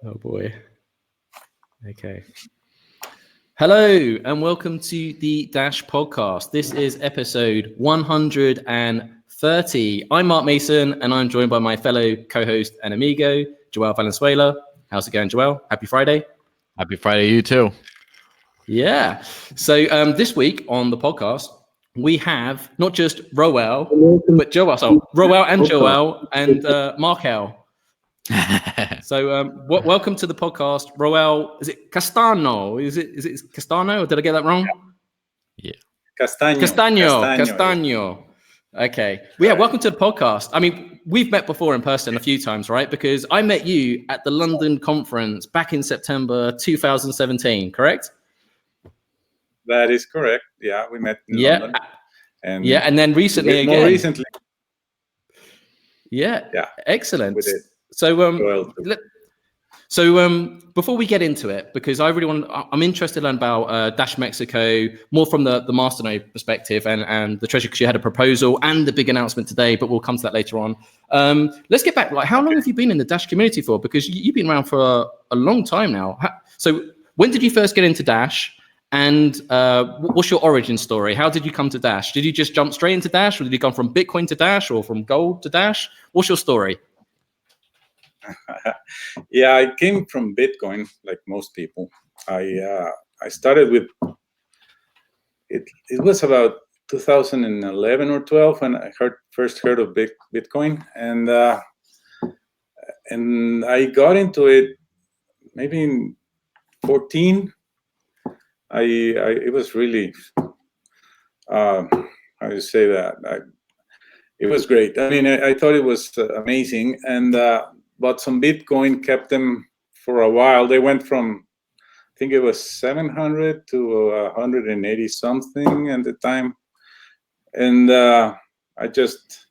Oh boy. Okay. Hello and welcome to the Dash podcast. This is episode 130. I'm Mark Mason and I'm joined by my fellow co-host and amigo, Joel Valenzuela. How's it going, Joel? Happy Friday. Happy Friday, you too. Yeah. So this week on the podcast, we have not just Roel, but Joel. So Roel and Joel and Markel. So welcome to the podcast, Roel. Is it Castaño? Is it Castaño? Or did I get that wrong? Yeah. Castaño. Okay. Well, yeah, welcome to the podcast. I mean, we've met before in person a few times, right? Because I met you at the London conference back in September 2017, correct? That is correct. Yeah, we met in London. And then recently again. More recently. Yeah. Excellent. We did. So before we get into it, because I'm interested in learn about Dash Mexico more from the masternode perspective and the treasury, because you had a proposal and the big announcement today, but we'll come to that later on. Let's get back. Like, how long have you been in the Dash community for? Because you've been around for a long time now. So when did you first get into Dash? And what's your origin story? How did you come to Dash? Did you just jump straight into Dash, or did you come from Bitcoin to Dash, or from gold to Dash? What's your story? Yeah, I came from Bitcoin, like most people. I started with it. It was about 2011 or 12 when I first heard of Bitcoin, and I got into it maybe in 14. It was really how do you say that? It was great. I mean, I thought it was amazing, and bought some Bitcoin, kept them for a while. They went from, I think it was 700 to 180 something at the time. And I just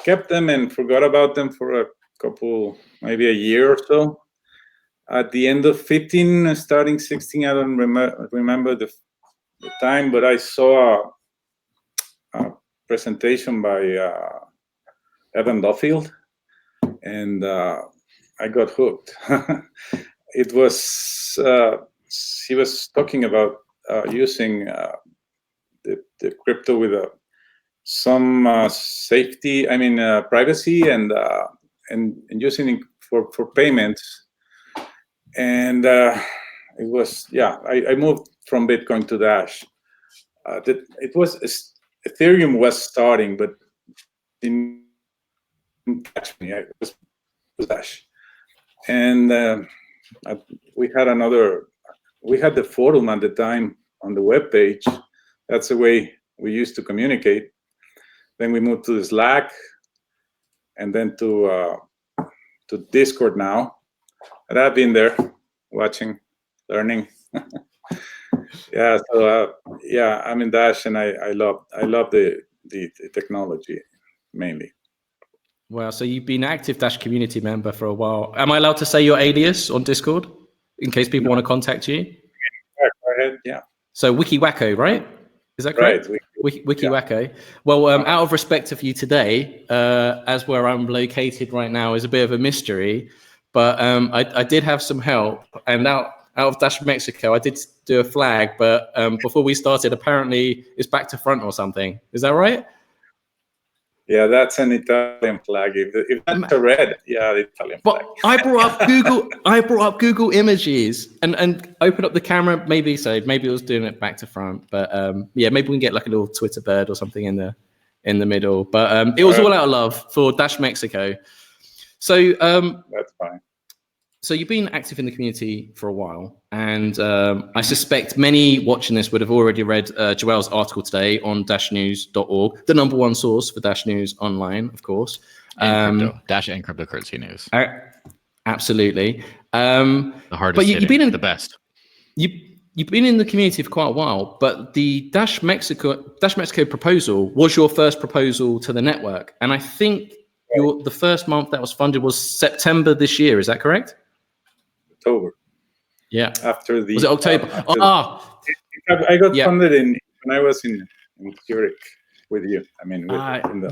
kept them and forgot about them for a couple, maybe a year or so. At the end of 15, starting 16, I don't remember the time, but I saw a presentation by Evan Duffield. And I got hooked. It was he was talking about using the crypto with some safety. I mean privacy and using it for payments. And it was I moved from Bitcoin to Dash. It was Ethereum was starting, but in catch me. I was Dash, and we had the forum at the time on the web page. That's the way we used to communicate. Then we moved to the Slack, and then to Discord now. And I've been there, watching, learning. I'm in Dash, and I love the technology mainly. Wow, so you've been an active Dash community member for a while. Am I allowed to say your alias on Discord in case people want to contact you? Go ahead, yeah. So WikiWacko, right? Is that correct? Right. WikiWacko. Yeah. Well, out of respect of you today, as where I'm located right now is a bit of a mystery, but I did have some help, and out of Dash Mexico, I did do a flag, but before we started, apparently it's back to front or something. Is that right? Yeah, that's an Italian flag. If that's a red, the Italian flag. I brought up Google Images and opened up the camera. Maybe it was doing it back to front, but maybe we can get like a little Twitter bird or something in the middle. But it was all out of love for Dash Mexico. So that's fine. So you've been active in the community for a while, and I suspect many watching this would have already read Joel's article today on dashnews.org, the number one source for Dash News online, of course. Dash and cryptocurrency news. Absolutely. The hardest hitting, the best. You've been in the community for quite a while, but the Dash Mexico proposal was your first proposal to the network, and I think the first month that was funded was September this year. Is that correct? October. Yeah. After the. Was it October? I got funded when I was in Zurich with you. I mean,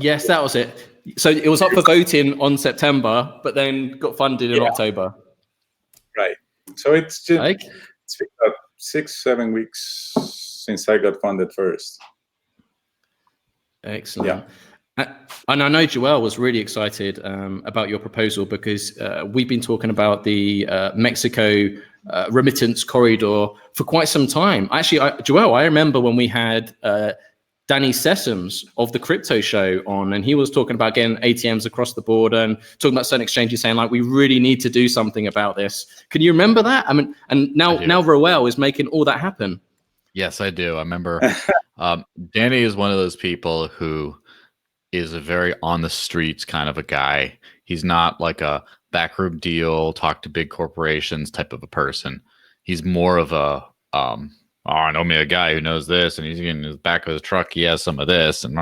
yes, that was it. So it was up for voting on September, but then got funded in October. Right. So it's been about 6-7 weeks since I got funded first. Excellent. Yeah. And I know Joel was really excited about your proposal because we've been talking about the Mexico remittance corridor for quite some time. Actually, Joel, I remember when we had Danny Sessoms of the Crypto Show on, and he was talking about getting ATMs across the border and talking about certain exchanges, saying like, we really need to do something about this. Can you remember that? I mean, and now Roel is making all that happen. Yes, I do. I remember Danny is one of those people who is a very on the streets kind of a guy. He's not like a backroom deal, talk to big corporations type of a person. He's more of a I know me a guy who knows this, and he's in the back of his truck. He has some of this, and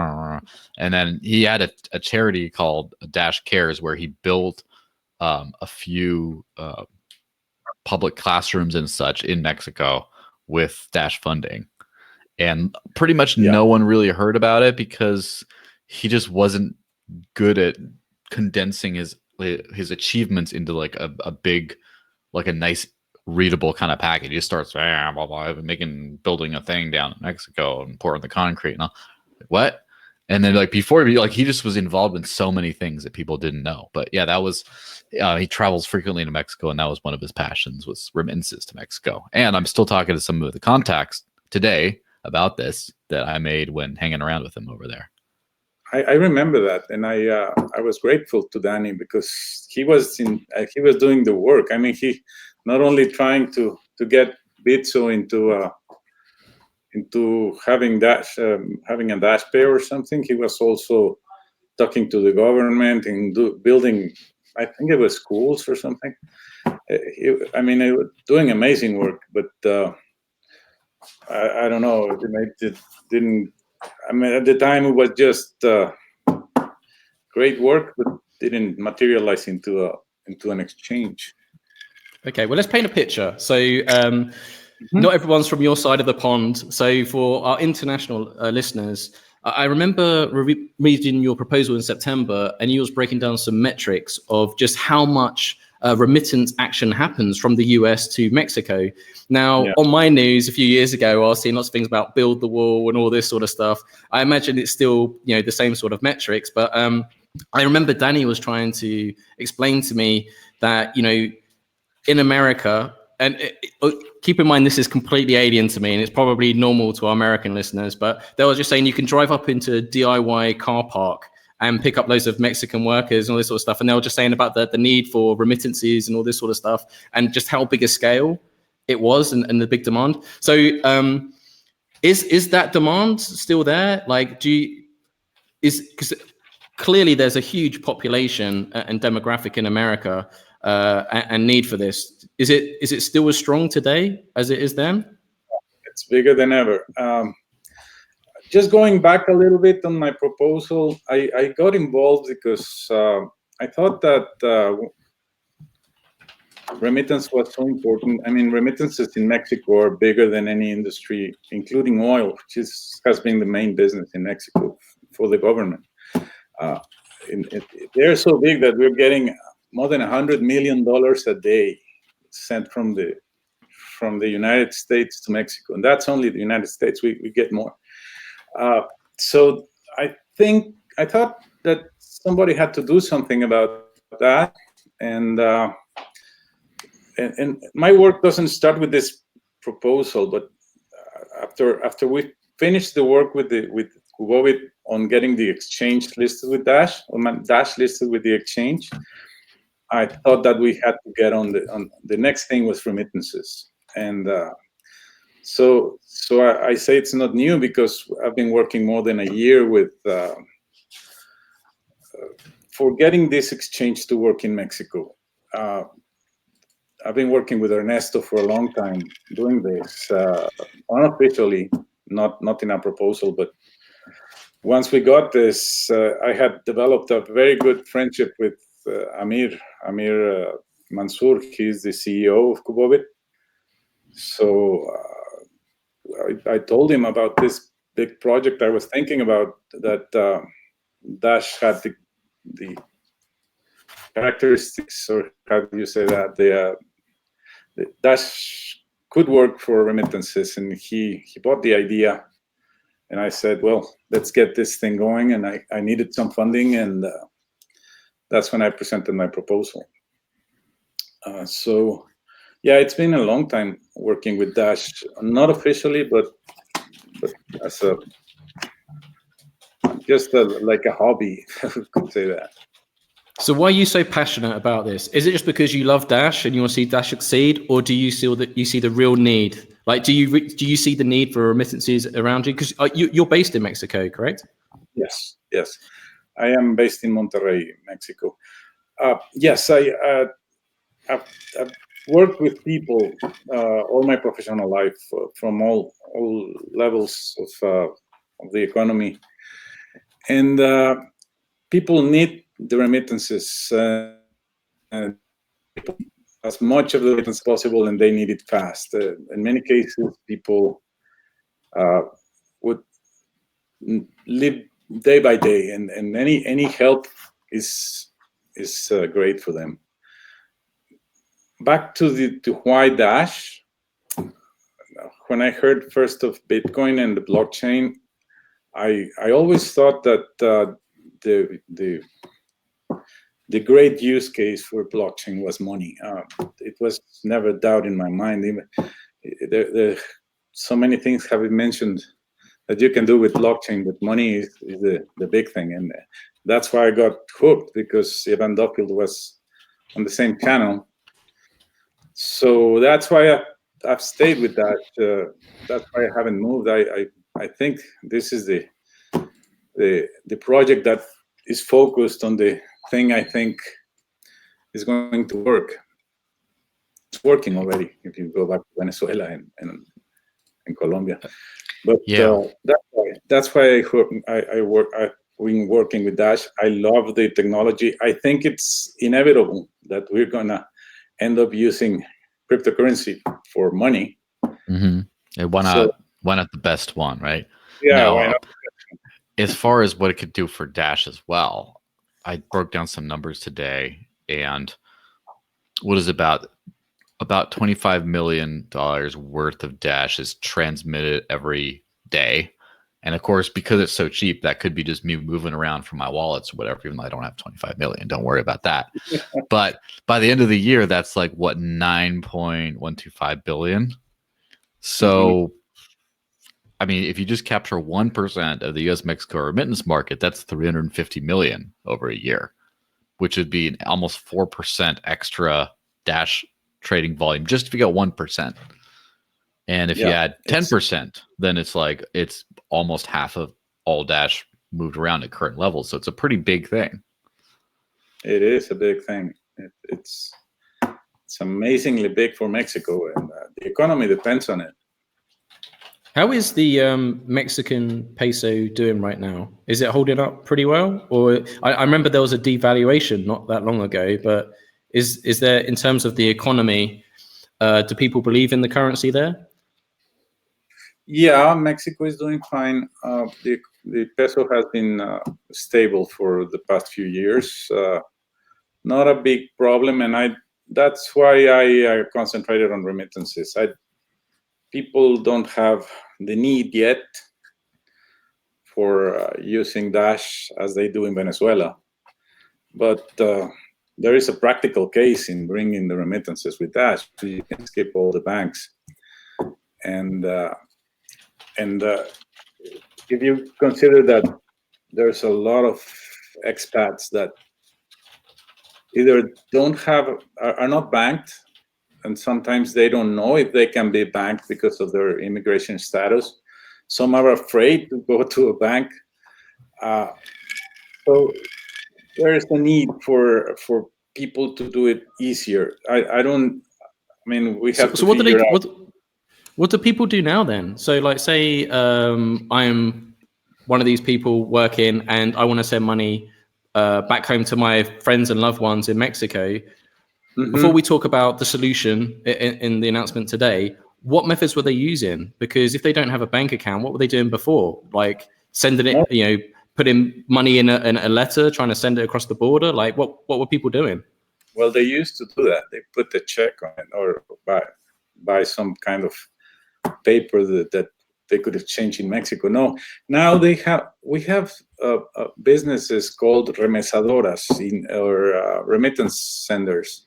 then he had a charity called Dash Cares where he built a few public classrooms and such in Mexico with Dash funding, and pretty much no one really heard about it because he just wasn't good at condensing his achievements into like a big, like a nice readable kind of package. He starts blah, blah, blah, building a thing down in Mexico and pouring the concrete and all. What? And then like before, like he just was involved in so many things that people didn't know. But yeah, that was he travels frequently to Mexico, and that was one of his passions, was remittances to Mexico. And I'm still talking to some of the contacts today about this that I made when hanging around with him over there. I remember that, and I was grateful to Danny because he was doing the work. I mean, he not only trying to get Bitso into having a Dash Pay or something. He was also talking to the government and building, I think it was schools or something. He was doing amazing work, but I don't know. It didn't. I mean, at the time it was just great work, but didn't materialize into an exchange. Okay, well, let's paint a picture. So not everyone's from your side of the pond. So for our international listeners, I remember reading your proposal in September, and you was breaking down some metrics of just how much remittance action happens from the US to Mexico. Now, on my news a few years ago, I was seeing lots of things about build the wall and all this sort of stuff. I imagine it's still, the same sort of metrics, but I remember Danny was trying to explain to me that, in America, and keep in mind, this is completely alien to me, and it's probably normal to our American listeners, but they were just saying you can drive up into a DIY car park and pick up loads of Mexican workers and all this sort of stuff. And they were just saying about the need for remittances and all this sort of stuff, and just how big a scale it was and the big demand. So is that demand still there? Like, because clearly there's a huge population and demographic in America and need for this. Is it still as strong today as it is then? It's bigger than ever. Just going back a little bit on my proposal, I got involved because I thought that remittance was so important. I mean, remittances in Mexico are bigger than any industry, including oil, which has been the main business in Mexico for the government. They're so big that we're getting more than $100 million a day sent from the United States to Mexico, and that's only the United States. We get more. So I thought that somebody had to do something about that, and my work doesn't start with this proposal, but after we finished the work with Kubovit on getting the exchange listed with Dash, or Dash listed with the exchange, I thought that we had to get on the next thing was remittances, and so I say it's not new because I've been working more than a year with for getting this exchange to work in Mexico. I've been working with Ernesto for a long time doing this, unofficially, not in a proposal, but once we got this, I had developed a very good friendship with Amir Mansour. He's the CEO of Kubovit. So I told him about this big project I was thinking about, that Dash had the characteristics, or how do you say that, Dash could work for remittances, and he bought the idea. And I said, well, let's get this thing going. And I needed some funding, and that's when I presented my proposal. So yeah, it's been a long time working with Dash, not officially, but as like a hobby, I could say that. So why are you so passionate about this? Is it just because you love Dash and you want to see Dash succeed, or do you see the real need? Like, do you see the need for remittances around you? Because you're based in Mexico, correct? Yes. I am based in Monterrey, Mexico. Yes, I've worked with people all my professional life from all levels of the economy, and people need the remittances and as much of the remittance as possible, and they need it fast. In many cases, people would live day by day, and any help is great for them. Back to why Dash. When I heard first of Bitcoin and the blockchain, I always thought that the great use case for blockchain was money. It was never a doubt in my mind. There so many things have been mentioned that you can do with blockchain, but money is the big thing, and that's why I got hooked, because Evan Duffield was on the same channel. So that's why I've stayed with that. That's why I haven't moved. I think this is the project that is focused on the thing I think is going to work. It's working already. If you go back to Venezuela and Colombia, but Yeah. That's why I've been working with Dash. I love the technology. I think it's inevitable that we're gonna end up using cryptocurrency for money. Mm-hmm. Why not the best one, right? Yeah, Now, why not? as far as what it could do for Dash as well, I broke down some numbers today, and what is about $25 million worth of Dash is transmitted every day. And of course, because it's so cheap, that could be just me moving around from my wallets or whatever, even though I don't have 25 million. Don't worry about that. But by the end of the year, that's like what, 9.125 billion. So, I mean, if you just capture 1% of the US Mexico remittance market, that's 350 million over a year, which would be almost 4% extra Dash trading volume just if you got 1%. And if you add 10%, then it's almost half of all Dash moved around at current levels. So it's a pretty big thing. It is a big thing. It's amazingly big for Mexico, and the economy depends on it. How is the Mexican peso doing right now? Is it holding up pretty well? Or I remember there was a devaluation not that long ago, but is there, in terms of the economy, do people believe in the currency there? Yeah, Mexico is doing fine. The peso has been stable for the past few years. Not a big problem, and that's why I concentrated on remittances. People don't have the need yet for using Dash as they do in Venezuela, but there is a practical case in bringing the remittances with Dash. You can skip all the banks, and if you consider that there's a lot of expats that either are not banked, and sometimes they don't know if they can be banked because of their immigration status. Some are afraid to go to a bank. So there is a need for people to do it easier. We have to figure out. What do people do now then? So like, say I'm one of these people working and I want to send money back home to my friends and loved ones in Mexico. Mm-hmm. Before we talk about the solution in the announcement today, what methods were they using? Because if they don't have a bank account, what were they doing before? Like sending it, putting money in a letter, trying to send it across the border? Like what were people doing? Well, they used to do that. They put the check on it, or buy some kind of paper that they could exchange in Mexico. No, now we have businesses called remesadoras or remittance senders.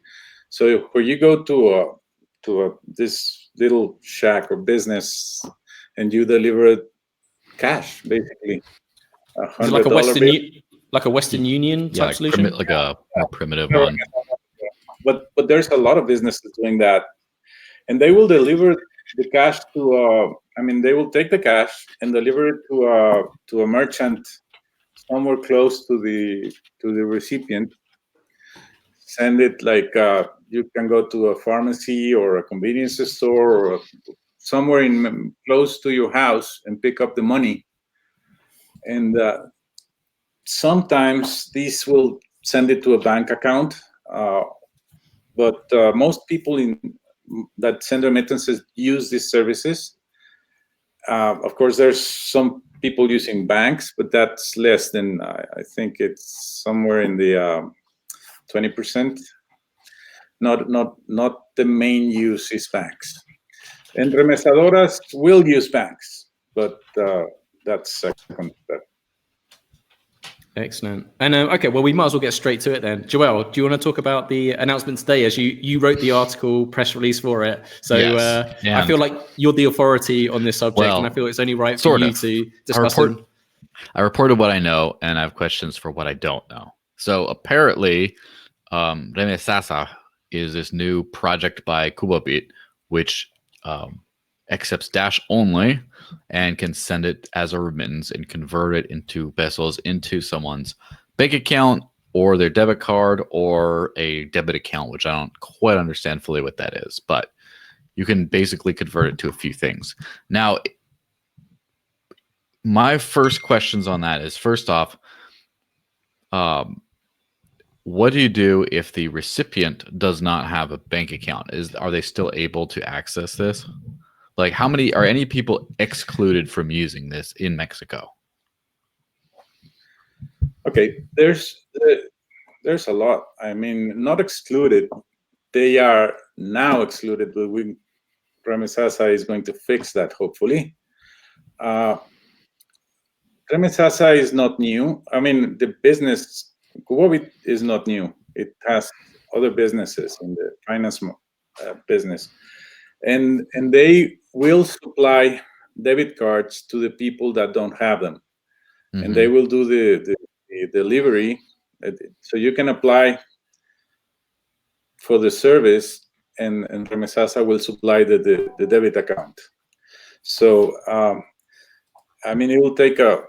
So where you go to this little shack or business and you deliver cash, basically Is it like a Western Union type solution? Like a more primitive one. But there's a lot of businesses doing that, and they will deliver the cash to. They will take the cash and deliver it to a merchant somewhere close to the recipient. Send it like you can go to a pharmacy or a convenience store or somewhere close to your house and pick up the money. And sometimes these will send it to a bank account, but most people that send remittances use these services. Of course, there's some people using banks, but that's less than, I think it's somewhere in the 20%. Not the main use is banks. And remesadoras will use banks, but that's second step. Excellent. And okay, well, we might as well get straight to it then. Joel, do you want to talk about the announcement today, as you wrote the article, press release for it? So yes, I feel like you're the authority on this subject, and I feel it's only right for you to discuss them. I reported what I know, and I have questions for what I don't know. So apparently, Remittances is this new project by Kubabit, which accepts Dash only and can send it as a remittance and convert it into pesos into someone's bank account or their debit card or a debit account, which I don't quite understand fully what that is, but you can basically convert it to a few things. Now, my first questions on that is, first off, what do you do if the recipient does not have a bank account? Are they still able to access this? Like, are any people excluded from using this in Mexico? Okay, there's a lot. Not excluded. They are now excluded, but Remittances is going to fix that, hopefully. Remittances is not new. The business, Kubabit is not new. It has other businesses in the finance business. And they will supply debit cards to the people that don't have them. Mm-hmm. And they will do the delivery. So you can apply for the service, and Remittances will supply the debit account. So, it will take a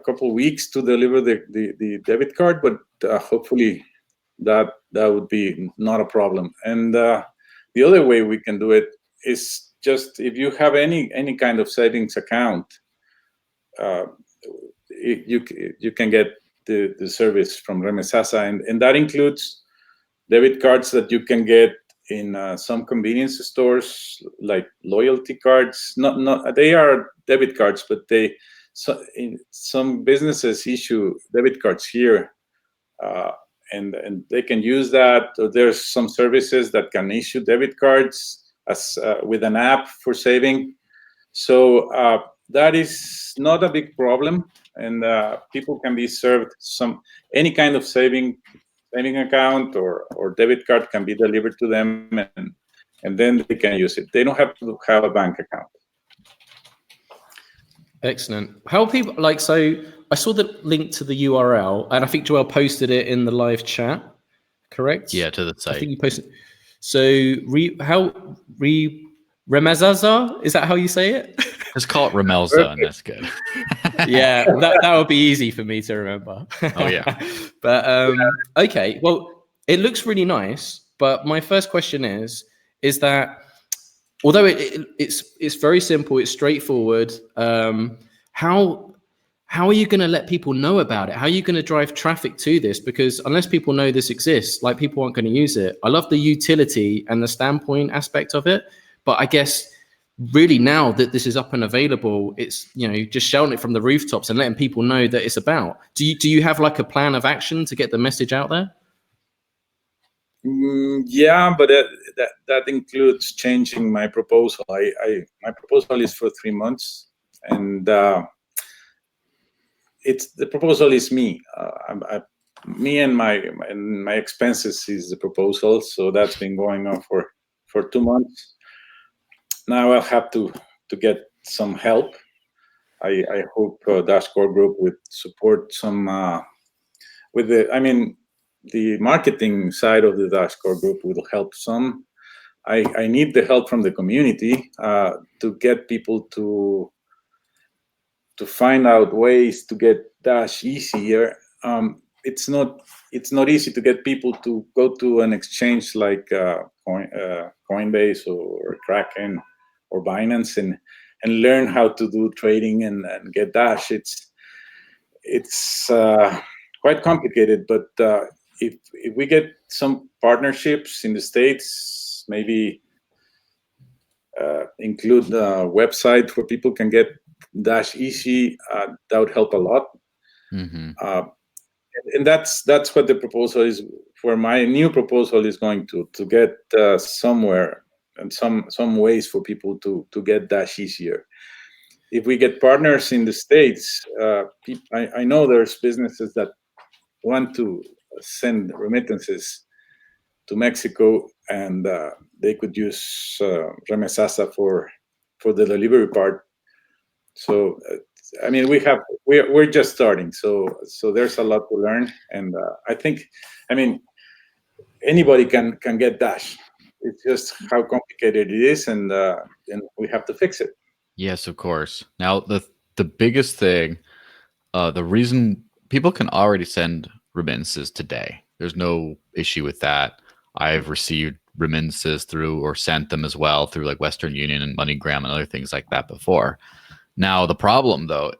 couple weeks to deliver the debit card, but hopefully that would be not a problem. And the other way we can do it is just if you have any kind of savings account, you can get the service from Remittances, and that includes debit cards that you can get in some convenience stores, like loyalty cards. They are debit cards, but some businesses issue debit cards here. And they can use that. There's some services that can issue debit cards with an app for saving. So that is not a big problem, and people can be served any kind of saving account or debit card can be delivered to them, and then they can use it. They don't have to have a bank account. Excellent. How people so I saw the link to the URL, and I think Joel posted it in the live chat, correct? Yeah, to the site. I think you posted. So Remittances, is that how you say it? Just call it Remelza, and that's good. Yeah, that would be easy for me to remember. Oh yeah. But okay, well, it looks really nice. But my first question is that although it's very simple, it's straightforward. How are you going to let people know about it? How are you going to drive traffic to this? Because unless people know this exists, people aren't going to use it. I love the utility and the standpoint aspect of it, but I guess really now that this is up and available, it's just shouting it from the rooftops and letting people know that it's about. Do you have a plan of action to get the message out there? Yeah, but that includes changing my proposal. My proposal is for 3 months, and the proposal is me. Me and my expenses is the proposal. So that's been going on for 2 months. Now I'll have to get some help. I hope Dash Core Group would support some with the marketing side of the Dash Core Group will help some. I need the help from the community to get people to find out ways to get Dash easier. It's not easy to get people to go to an exchange like Coinbase or Kraken or Binance and learn how to do trading and get Dash. It's quite complicated, but if we get some partnerships in the States, maybe include a website where people can get Dash easy, that would help a lot. Mm-hmm. And that's what the proposal is. For my new proposal is going to get somewhere and some ways for people to get Dash easier. If we get partners in the States, I know there's businesses that want to send remittances to Mexico, and they could use Remesasa for the delivery part. So we're just starting. So there's a lot to learn, and I think anybody can get Dash. It's just how complicated it is, and we have to fix it. Yes, of course. Now, the biggest thing, the reason people can already send remittances today, there's no issue with that. I've received remittances through or sent them as well through like Western Union and MoneyGram and other things like that before. Now, the problem, though,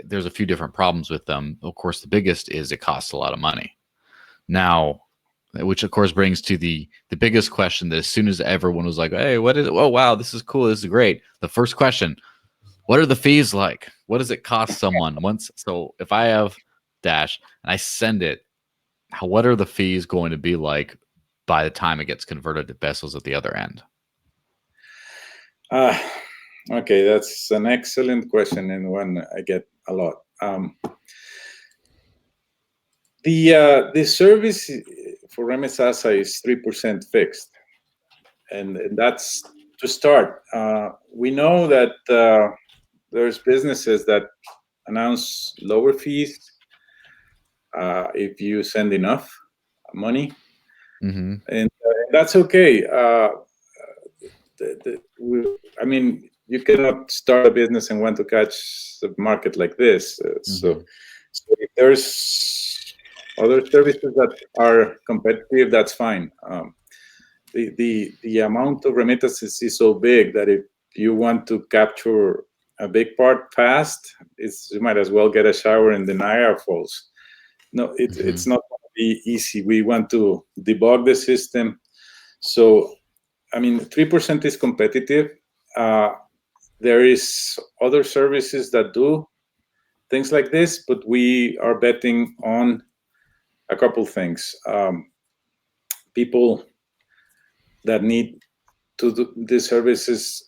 there's a few different problems with them. Of course, the biggest is it costs a lot of money. Now, which of course brings to the biggest question that as soon as everyone was like, hey, what is it? Oh, wow, this is cool. This is great. The first question, what are the fees like? What does it cost someone once? So if I have Dash and I send it, what are the fees going to be like by the time it gets converted to pesos at the other end? Okay, that's an excellent question and one I get a lot. The service for Remesasa is 3% fixed, and that's to start. We know that there's businesses that announce lower fees if you send enough money, Mm-hmm. and that's okay. You cannot start a business and want to catch the market like this. So if there's other services that are competitive, that's fine. The amount of remittances is so big that if you want to capture a big part fast, you might as well get a shower in the Niagara Falls. No, it's not going to be easy. We want to debug the system. So, 3% is competitive. There is other services that do things like this, but we are betting on a couple things. People that need to do the services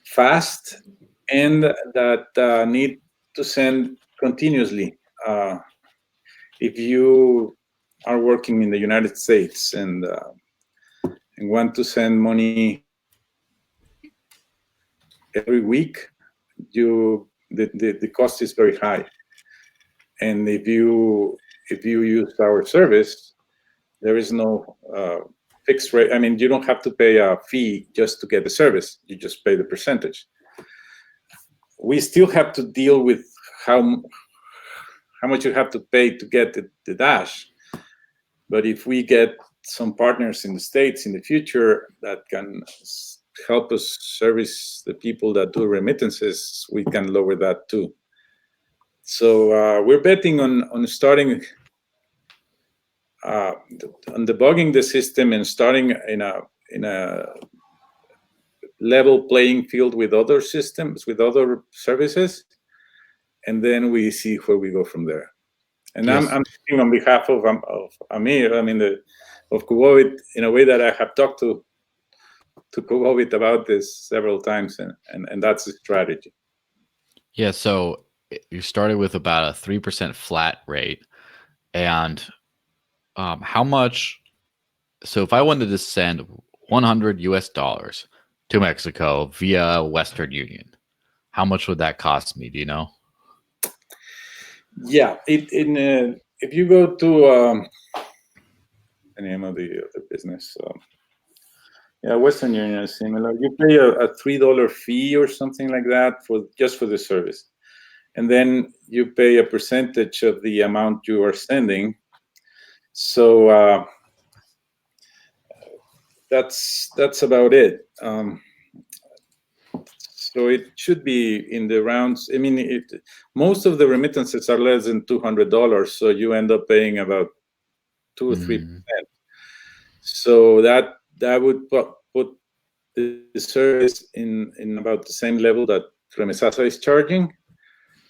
fast and that need to send continuously. If you are working in the United States and want to send money every week, the cost is very high. And if you use our service, there is no fixed rate. You don't have to pay a fee just to get the service. You just pay the percentage. We still have to deal with how much you have to pay to get the Dash. But if we get some partners in the States in the future that can help us service the people that do remittances, we can lower that too. So we're betting on starting on debugging the system and starting in a level playing field with other systems, with other services, and then we see where we go from there. And Yes. I'm speaking on behalf of Amir, of Kuwait, in a way that I have talked to Kuwait about this several times, and that's the strategy. Yeah, so you started with about a 3% flat rate. And how much? So if I wanted to send 100 US dollars to Mexico via Western Union, how much would that cost me? Do you know? Yeah, if you go to the name of the business, Western Union is similar. You pay a $3 fee or something like that for the service, and then you pay a percentage of the amount you are sending. So that's about it. So it should be in the rounds. I mean, most of the remittances are less than $200, so you end up paying about 2 or 3%. So that would put the service in about the same level that Remesasa is charging.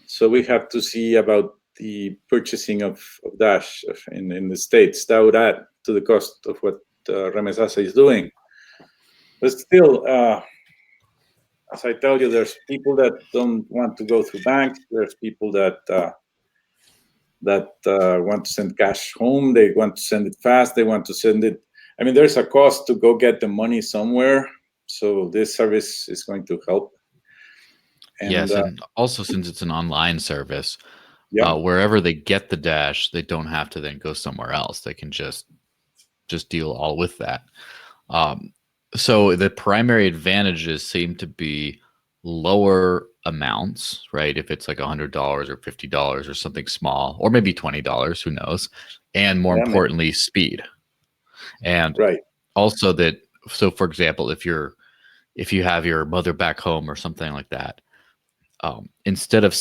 So we have to see about the purchasing of Dash in the States. That would add to the cost of what Remesasa is doing. But still, as I tell you, there's people that don't want to go through banks. There's people that want to send cash home. They want to send it fast. They want to send it. I mean, there's a cost to go get the money somewhere. So this service is going to help. And, yes, and also since it's an online service, yeah, wherever they get the Dash, they don't have to then go somewhere else. They can just deal all with that. So the primary advantages seem to be lower amounts, right? If it's like $100 or $50 or something small, or maybe $20, who knows? And more importantly, speed. And right. also that, so for example, if you have your mother back home or something like that, instead of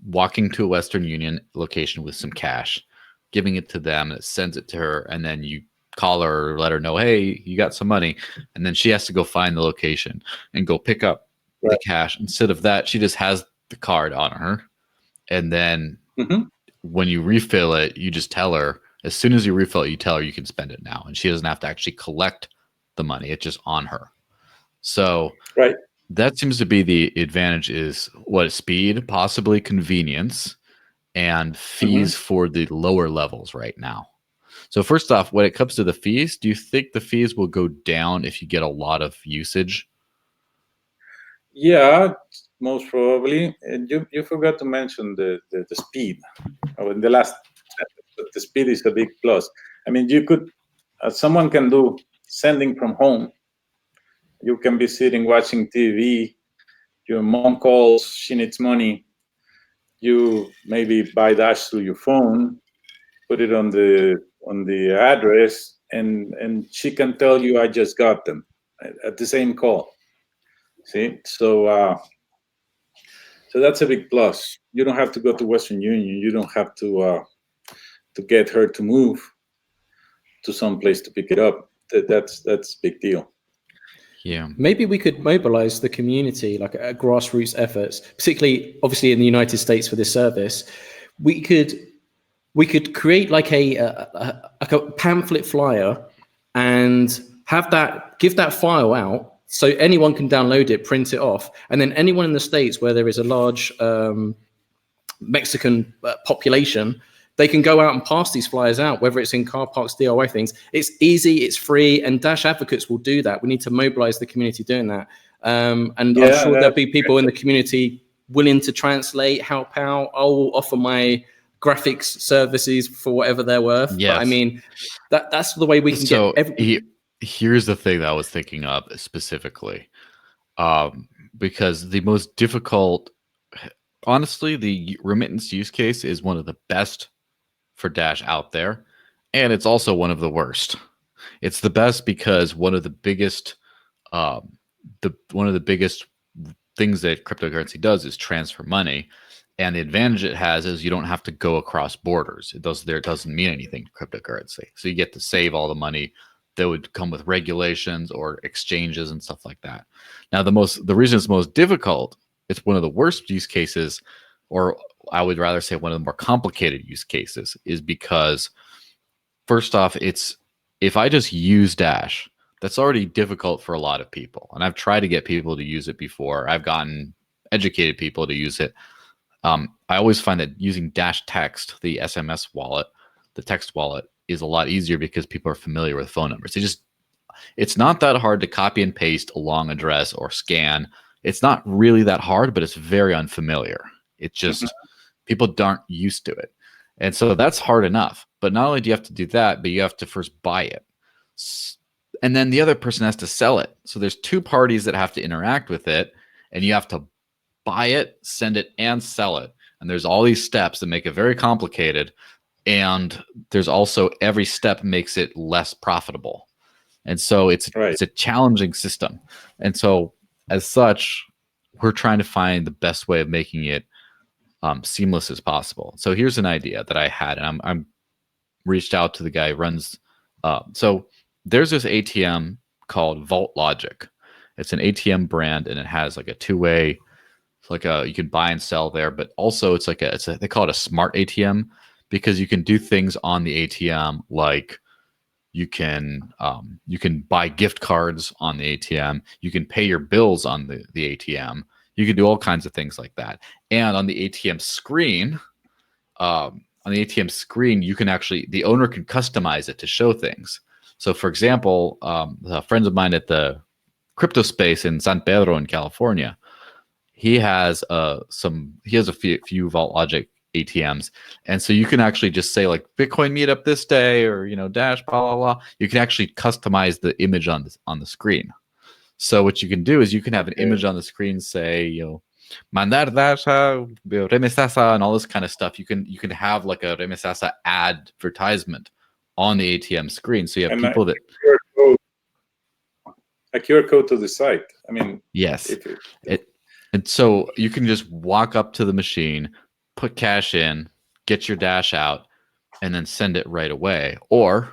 walking to a Western Union location with some cash, giving it to them, it sends it to her, and then you call her or let her know, hey, you got some money, and then she has to go find the location and go pick up the cash. Instead of that, she just has the card on her, and then when you refill it, you just tell her, as soon as you refill it, you tell her you can spend it now, and she doesn't have to actually collect the money. It's just on her. So that seems to be the advantage, is what, speed, possibly convenience, and fees for the lower levels right now. So first off, when it comes to the fees, do you think the fees will go down if you get a lot of usage? Yeah, most probably. And you forgot to mention the speed. In the last sentence, but the speed is a big plus. I mean, you could, someone can do sending from home. You can be sitting watching TV. Your mom calls, she needs money. You maybe buy Dash through your phone, put it on the address, and she can tell you, I just got them at the same call. See, so that's a big plus. You don't have to go to Western Union. You don't have to get her to move to some place to pick it up. That's a big deal. Yeah. Maybe we could mobilize the community, like a grassroots efforts, particularly obviously in the United States for this service. We could create like a pamphlet flyer and give that file out so anyone can download it, print it off, and then anyone in the States where there is a large Mexican population, they can go out and pass these flyers out, whether it's in car parks, DIY things. It's easy, it's free, and Dash advocates will do that. We need to mobilize the community doing that. And I'm sure there'll be people in the community willing to translate, help out. I'll offer my graphics services for whatever they're worth. Yes. But I mean, that's the way we can get here's the thing that I was thinking of specifically. Because the most difficult, honestly, the remittance use case is one of the best for Dash out there, and it's also one of the worst. It's the best because one of the biggest things that cryptocurrency does is transfer money, and the advantage it has is you don't have to go across borders. It doesn't mean anything to cryptocurrency, so you get to save all the money that would come with regulations or exchanges and stuff like that. Now, the reason it's most difficult, it's one of the worst use cases, or I would rather say one of the more complicated use cases is because, first off, if I just use Dash, that's already difficult for a lot of people. And I've tried to get people to use it before. I've gotten educated people to use it. I always find that using Dash Text, the SMS wallet, the text wallet, is a lot easier because people are familiar with phone numbers. It's not that hard to copy and paste a long address or scan. It's not really that hard, but it's very unfamiliar. It's just people aren't used to it. And so that's hard enough. But not only do you have to do that, but you have to first buy it. And then the other person has to sell it. So there's two parties that have to interact with it, and you have to buy it, send it, and sell it. And there's all these steps that make it very complicated. And there's also every step makes it less profitable. And so it's a challenging system. And so as such, we're trying to find the best way of making it seamless as possible. So here's an idea that I had, and I'm reached out to the guy who runs. So there's this ATM called Vault Logic. It's an ATM brand, and it has like a two-way. It's like you can buy and sell there, but also it's they call it a smart ATM because you can do things on the ATM like you can buy gift cards on the ATM. You can pay your bills on the ATM. You can do all kinds of things like that. And on the ATM screen, you can actually, the owner can customize it to show things. So for example, friends of mine at the crypto space in San Pedro in California, he has a few Vault Logic ATMs, and so you can actually just say like Bitcoin meetup this day, or Dash blah blah blah. You can actually customize the image on the screen. So what you can do is you can have an image on the screen, say mandar Dash remittances and all this kind of stuff. You can have like a remittances advertisement on the ATM screen, so you have people that a QR code to the site. I mean, yes, and so you can just walk up to the machine, put cash in, get your Dash out, and then send it right away. Or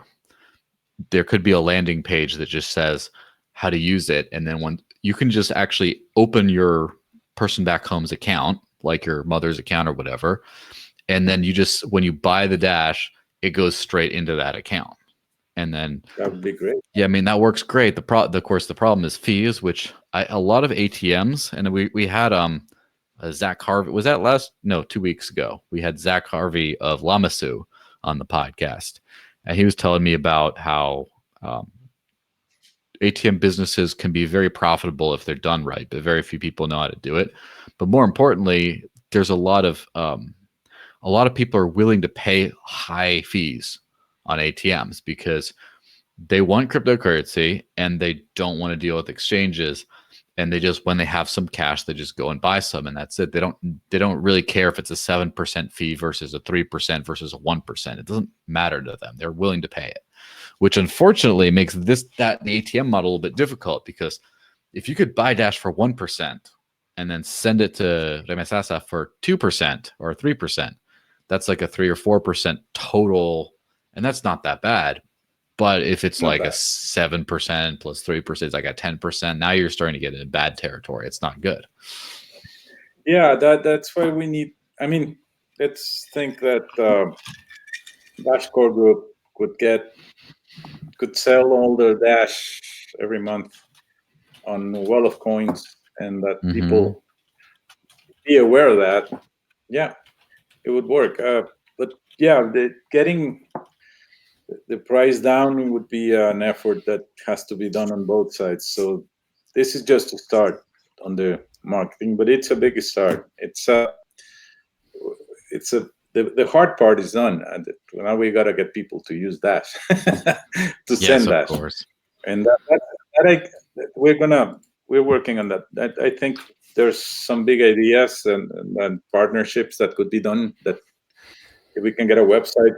there could be a landing page that just says how to use it, and then you can just actually open your person back home's account, like your mother's account or whatever, and then when you buy the Dash, it goes straight into that account. And then that would be great. Yeah, I mean that works great. Of course, the problem is fees, which a lot of ATMs, and we had Zach Harvey. Was that 2 weeks ago? We had Zach Harvey of Lamasu on the podcast, and he was telling me about how ATM businesses can be very profitable if they're done right, but very few people know how to do it. But more importantly, there's a lot of people are willing to pay high fees on ATMs because they want cryptocurrency and they don't want to deal with exchanges, and they just, when they have some cash, they just go and buy some, and that's it. They don't really care if it's a 7% fee versus a 3% versus a 1%. It doesn't matter to them. They're willing to pay it, which unfortunately makes the ATM model a little bit difficult, because if you could buy Dash for 1% and then send it to Remittances for 2% or 3%, that's like a 3 or 4% total, and that's not that bad. But if it's like a 7% plus 3%, it's like a 10%. Now you're starting to get into bad territory. It's not good. Yeah, that's why we need. I mean, let's think that Dash Core Group could sell all their Dash every month on a wall of coins, and that people be aware of that. Yeah, it would work. But yeah, getting the price down would be an effort that has to be done on both sides. So this is just a start on the marketing, but it's a big start. The hard part is done, and now we got to get people to use Dash to send Dash. Of course. And we're working on that. I think there's some big ideas and partnerships that could be done. That if we can get a website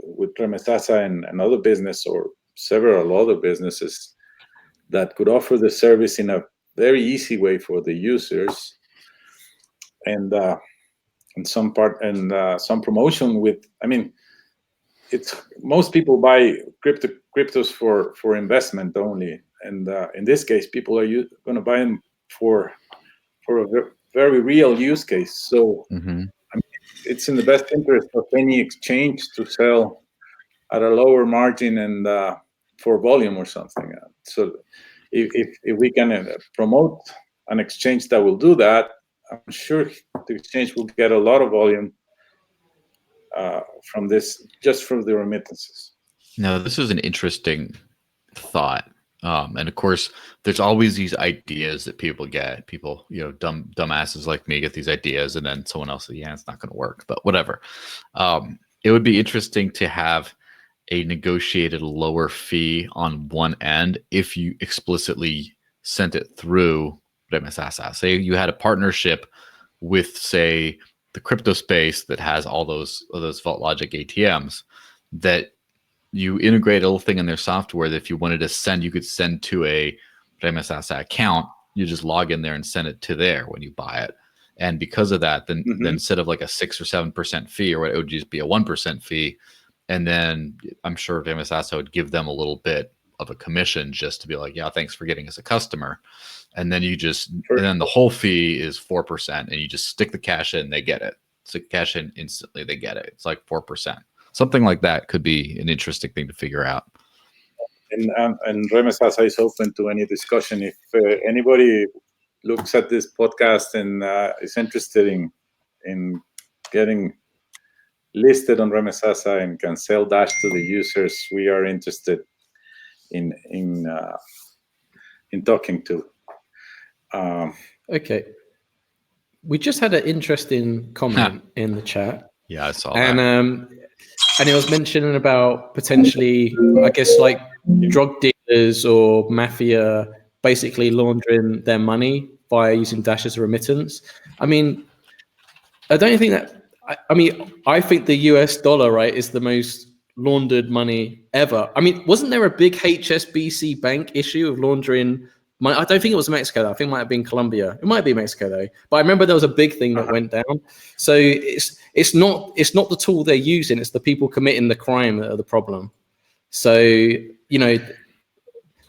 with Remittances and other business, or several other businesses that could offer the service in a very easy way for the users, and some promotion with. I mean, most people buy cryptos for investment only, and in this case, people are going to buy them for very real use case. So Mm-hmm. it's in the best interest of any exchange to sell at a lower margin and for volume or something. So if we can promote an exchange that will do that, I'm sure the exchange will get a lot of volume from this, just from the remittances. Now, this is an interesting thought. And of course, there's always these ideas that people get. People, dumbasses like me get these ideas, and then someone else says, "Yeah, it's not going to work." But whatever. It would be interesting to have a negotiated lower fee on one end if you explicitly sent it through Remittances. Say you had a partnership with, say, the crypto space that has all those Vault Logic ATMs, that you integrate a little thing in their software that if you wanted to send, you could send to a Remittances account. You just log in there and send it to there when you buy it. And because of that, then instead of like a 6 or 7% fee, or it would just be a 1% fee. And then I'm sure Remittances would give them a little bit of a commission just to be like, yeah, thanks for getting us a customer. And then and then the whole fee is 4%, and you just stick the cash in, they get it. Stick cash in instantly, they get it. It's like 4%. Something like that could be an interesting thing to figure out. And Remittances is open to any discussion. If anybody looks at this podcast and is interested in getting listed on Remittances and can sell Dash to the users, we are interested in talking to. Okay. We just had an interesting comment in the chat. Yeah, I saw that. And it was mentioning about potentially, I guess, like drug dealers or mafia basically laundering their money by using Dash as a remittance. I mean, I don't think that. I think the US dollar, right, is the most laundered money ever. I mean, wasn't there a big HSBC bank issue of laundering money? I don't think it was Mexico, though. I think it might have been Colombia. It might be Mexico, though. But I remember there was a big thing that went down. So it's not the tool they're using. It's the people committing the crime that are the problem. So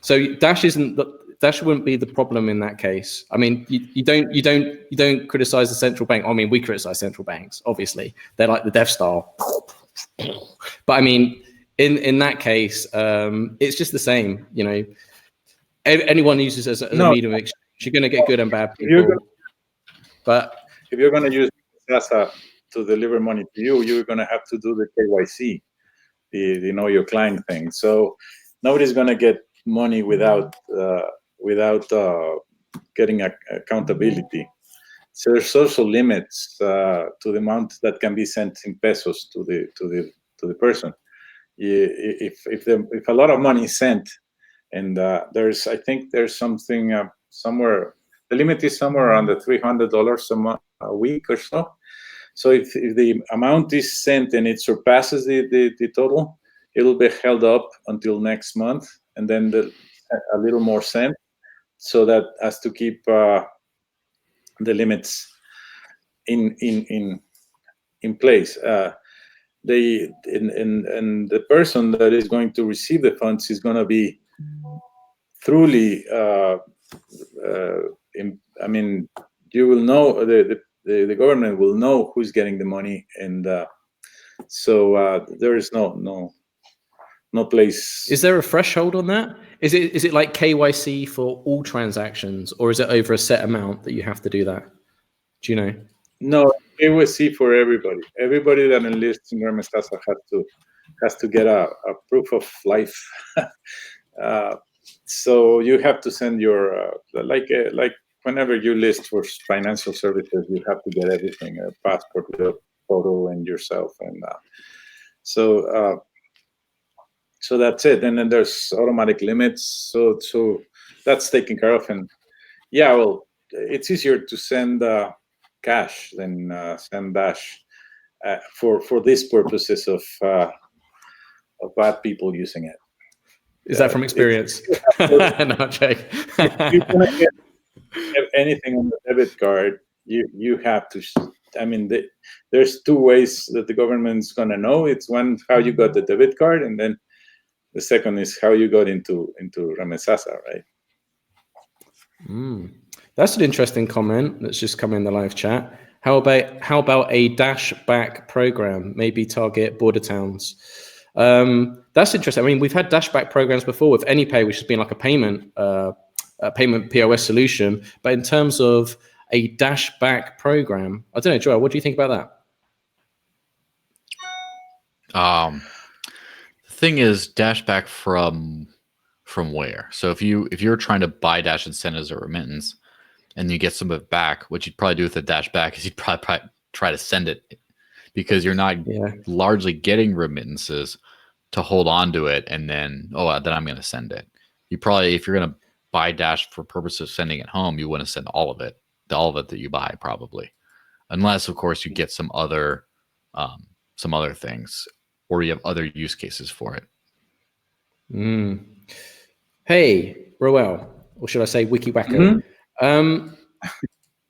so Dash wouldn't be the problem in that case. I mean, you don't criticize the central bank. I mean, we criticize central banks. Obviously, they're like the Death Star. But I mean, in that case, it's just the same. Anyone uses it as a medium of exchange. You're going to get good and bad people. But if you're going to use Sasa to deliver money to you, you're going to have to do the KYC, the know your client thing. So nobody's going to get money without getting accountability. So there's also limits to the amount that can be sent in pesos to the person. If a lot of money is sent, and I think there's something somewhere, the limit is somewhere around the $300 a week or so. So if the amount is sent and it surpasses the total, it'll be held up until next month, and then a little more sent, so that as to keep the limits in place. The person that is going to receive the funds is going to be truly. You will know, the government will know who's getting the money, and so there is no place. Is there a threshold on that? Is it like KYC for all transactions, or is it over a set amount that you have to do that? Do you know? No, KYC for everybody. Everybody that enlists in Remittances has to get a proof of life. So you have to send your like whenever you list for financial services, you have to get everything: a passport with a photo and yourself, and so that's it. And then there's automatic limits, so that's taken care of. And yeah, well, it's easier to send cash than send Dash for these purposes of bad people using it. Is that from experience? No, I'm joking. If you're gonna get anything on the debit card, you have to. There's two ways that the government's gonna know. It's one, how you got the debit card, and then the second is how you got into Remittances, right? That's an interesting comment that's just come in the live chat. How about a dash back program? Maybe target border towns. That's interesting. I mean, we've had dash back programs before with AnyPay, which has been like a payment POS solution. But in terms of a dash back program, I don't know, Joel, what do you think about The thing is, dash back from where? So if you're trying to buy Dash and send as a remittance, and you get some of it back, what you'd probably do with the dash back is you'd probably try to send it, because you're not largely getting remittances to hold on to it, and then then I'm going to send it. You probably, if you're going to buy Dash for purpose of sending it home, you want to send all of it that you buy, probably, unless of course you get some other things, or you have other use cases for it. Hey, Roel, or should I say Wiki Wacko?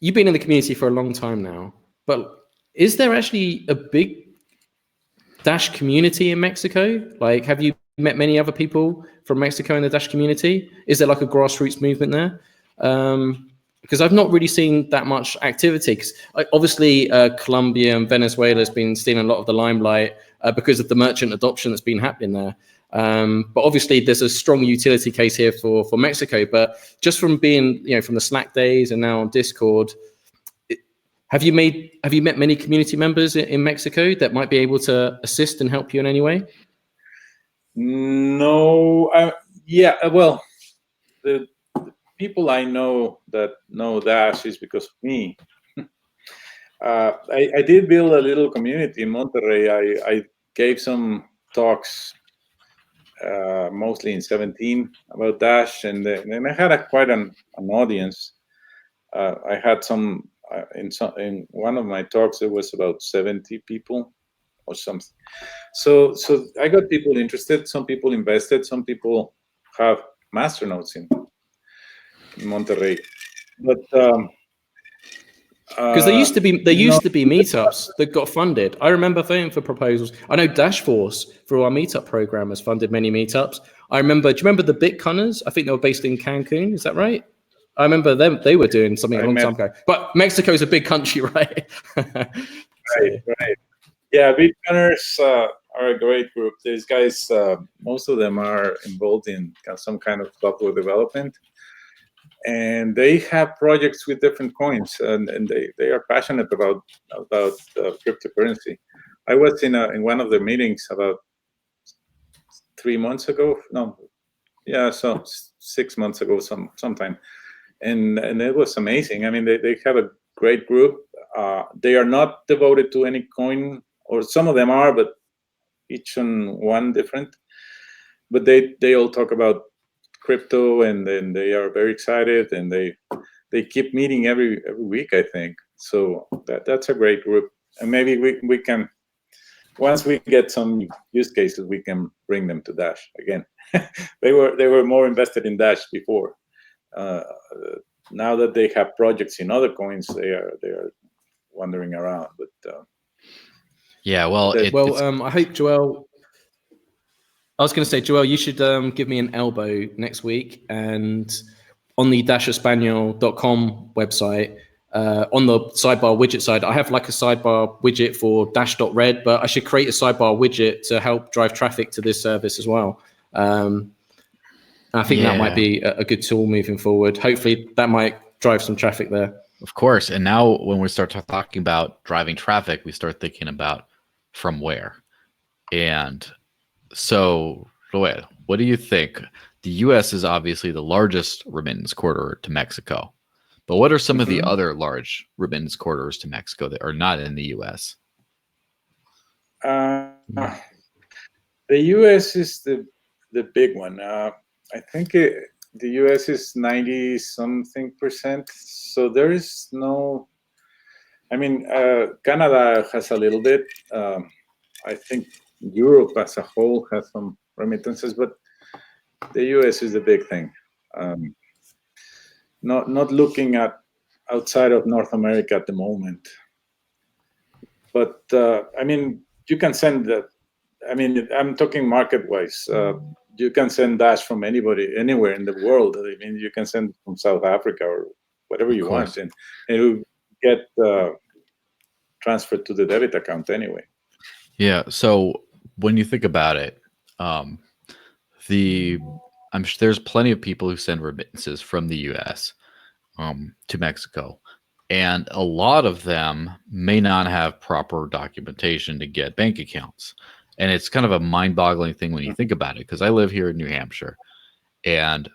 You've been in the community for a long time now, but is there actually a big Dash community in Mexico? Like, have you met many other people from Mexico in the Dash community? Is there like a grassroots movement there? Because I've not really seen that much activity. Because obviously, Colombia and Venezuela has been stealing a lot of the limelight because of the merchant adoption that's been happening there. But obviously, there's a strong utility case here for Mexico. But just from being, from the Slack days and now on Discord, have you met many community members in Mexico that might be able to assist and help you in any way? No. Well, the people I know that know Dash is because of me. I did build a little community in Monterrey. I gave some talks, mostly in 2017, about Dash, and I had quite an audience. I had some in one of my talks. There was about 70 people or something. So I got people interested. Some people invested. Some people have masternodes in Monterrey, but because there used to be meetups that got funded. I remember voting for proposals. I know Dash Force, through our meetup program, has funded many meetups. Do you remember the Bitcoiners? I think they were based in Cancun. Is that right? I remember them. They were doing something a long time ago. But Mexico is a big country, right? Right. Yeah, Bitcoiners are a great group. These guys, most of them are involved in some kind of software development. And they have projects with different coins, and they are passionate about cryptocurrency. I was in one of the meetings about 3 months ago. So 6 months ago, sometime, and it was amazing. I mean, they have a great group. They are not devoted to any coin, or some of them are, but each on one different. But they all talk about crypto, and then they are very excited, and they keep meeting every week, I think. So that's a great group, and maybe we can, once we get some use cases, we can bring them to Dash again. they were more invested in Dash before. Now that they have projects in other coins, they are wandering around. But I hope, Joel. I was going to say, Joel, you should give me an elbow next week, and on the dasespanol.com website, on the sidebar widget side, I have like a sidebar widget for dash.red, but I should create a sidebar widget to help drive traffic to this service as well. I think that might be a good tool moving forward. Hopefully that might drive some traffic there. Of course. And now when we start talking about driving traffic, we start thinking about from where. And so, Roel, what do you think? The U.S. is obviously the largest remittance corridor to Mexico. But what are some of the other large remittance corridors to Mexico that are not in the U.S.? The U.S. is the big one. I think the U.S. is 90-something%. So there is no. I mean, Canada has a little bit. I think Europe as a whole has some remittances, but the U.S. is the big thing. Not looking at outside of North America at the moment. But I mean, you can send that. I mean, I'm talking market-wise. You can send Dash from anywhere in the world. I mean, you can send from South Africa or whatever you want, and it will get transferred to the debit account anyway. Yeah. So when you think about it, I'm sure there's plenty of people who send remittances from the U.S. To Mexico, and a lot of them may not have proper documentation to get bank accounts. And it's kind of a mind-boggling thing when you think about it, because I live here in New Hampshire, and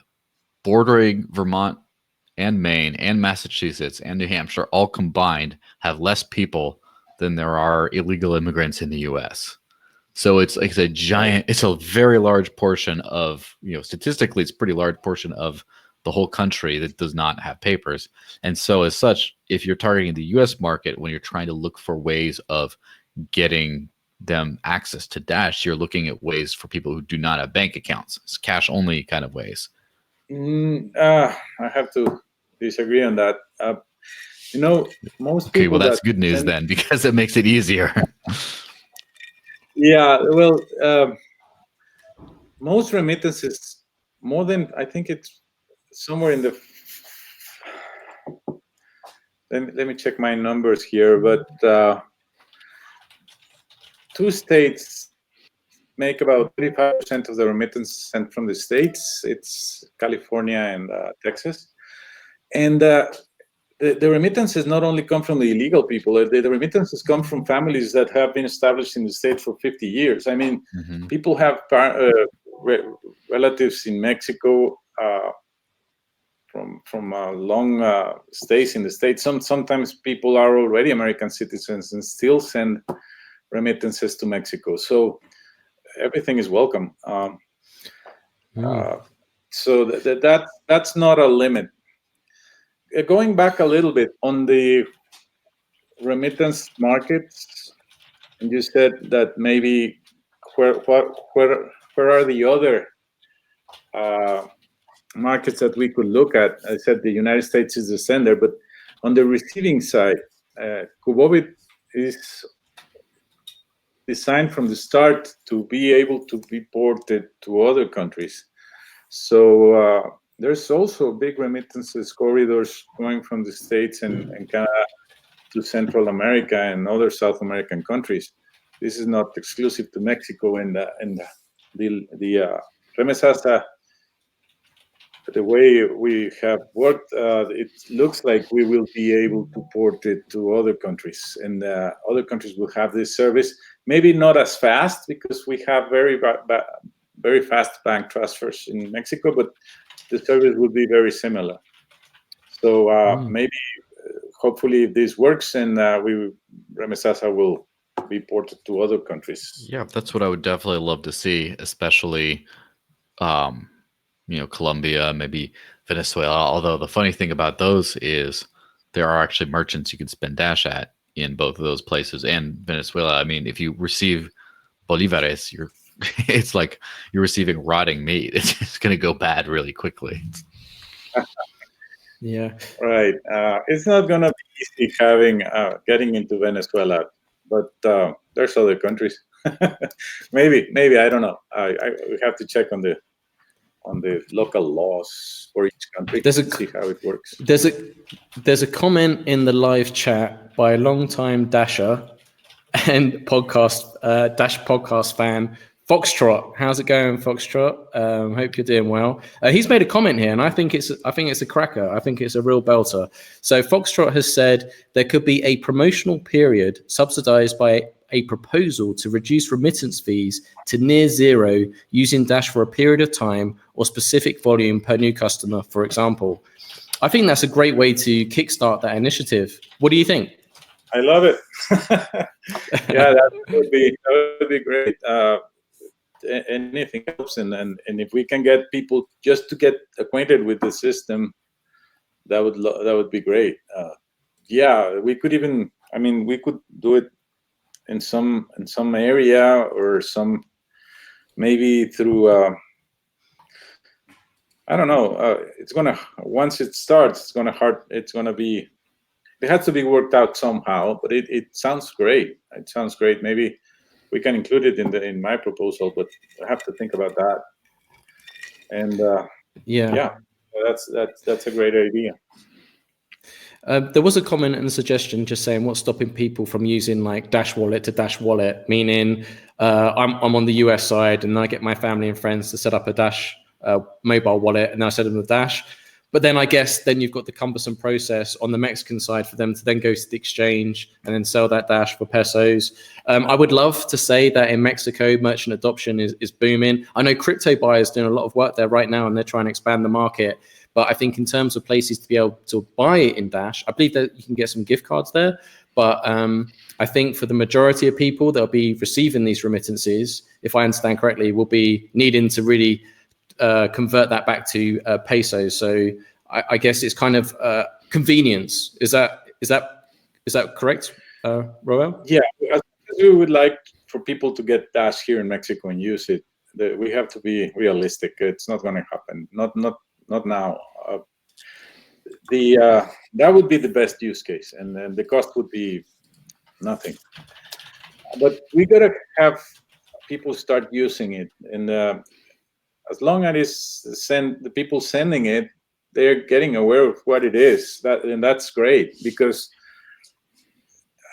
bordering Vermont and Maine and Massachusetts and New Hampshire all combined have less people than there are illegal immigrants in the U.S. So it's a giant, it's a very large portion of, statistically, it's a pretty large portion of the whole country that does not have papers. And so as such, if you're targeting the U.S. market, when you're trying to look for ways of getting them access to Dash, you're looking at ways for people who do not have bank accounts. It's cash only kind of ways. I have to disagree on that. Most people. Okay, well, that's good news then, because it makes it easier. Yeah, well, most remittances, more than, I think it's somewhere in the, let me check my numbers here, but 2 states make about 35% of the remittance sent from the states. It's California and Texas. And the remittances not only come from the illegal people, the remittances come from families that have been established in the state for 50 years. I mean, people have relatives in Mexico from long stays in the state. Sometimes people are already American citizens and still send remittances to Mexico. So everything is welcome. So that's not a limit. Going back a little bit on the remittance markets, and you said that maybe where are the other markets that we could look at? I said the United States is the sender, but on the receiving side, Kubovit is designed from the start to be able to be ported to other countries. So there's also big remittances corridors going from the States and Canada to Central America and other South American countries. This is not exclusive to Mexico, and the Remesasa, the way we have worked, it looks like we will be able to port it to other countries, and other countries will have this service. Maybe not as fast, because we have very fast bank transfers in Mexico, but the service will be very similar. So maybe, hopefully, if this works, and Remesasa will be ported to other countries. Yeah, that's what I would definitely love to see, especially, Colombia, maybe Venezuela. Although the funny thing about those is there are actually merchants you can spend Dash at in both of those places. And Venezuela, I mean, if you receive bolivares, it's like you're receiving rotting meat. It's just going to go bad really quickly. Yeah. Right. It's not going to be easy getting into Venezuela, but there's other countries. maybe I don't know. We have to check on the local laws for each country to see how it works. There's a comment in the live chat by a long-time Dasher and Dash podcast fan, Foxtrot. How's it going, Foxtrot? Hope you're doing well. He's made a comment here, and I think it's a cracker. I think it's a real belter. So Foxtrot has said there could be a promotional period subsidized by a proposal to reduce remittance fees to near zero using Dash for a period of time or specific volume per new customer, for example. I think that's a great way to kickstart that initiative. What do you think? I love it. Yeah, that would be great. Anything helps, and if we can get people just to get acquainted with the system, that would be great. Yeah, we could even, we could do it in some area, or some, maybe through I don't know. Once it starts, it has to be worked out somehow, but it sounds great. It sounds great. Maybe we can include it in my proposal, but I have to think about that. And yeah, that's a great idea. There was a comment and a suggestion just saying what's stopping people from using like Dash Wallet to Dash Wallet, meaning I'm on the US side and I get my family and friends to set up a Dash mobile wallet and I set them with Dash. But then I guess then you've got the cumbersome process on the Mexican side for them to then go to the exchange and then sell that Dash for pesos. I would love to say that in Mexico, merchant adoption is booming. I know crypto buyers doing a lot of work there right now and they're trying to expand the market. But I think in terms of places to be able to buy it in Dash, I believe that you can get some gift cards there. But I think for the majority of people that'll be receiving these remittances, if I understand correctly, will be needing to really convert that back to pesos. So I guess it's kind of convenience. Is that correct, Roel? Yeah, as we would like for people to get Dash here in Mexico and use it, we have to be realistic. It's not going to happen. Not now. That would be the best use case, and then the cost would be nothing. But we gotta have people start using it, and as long as the people sending it, they're getting aware of what it is. And that's great, because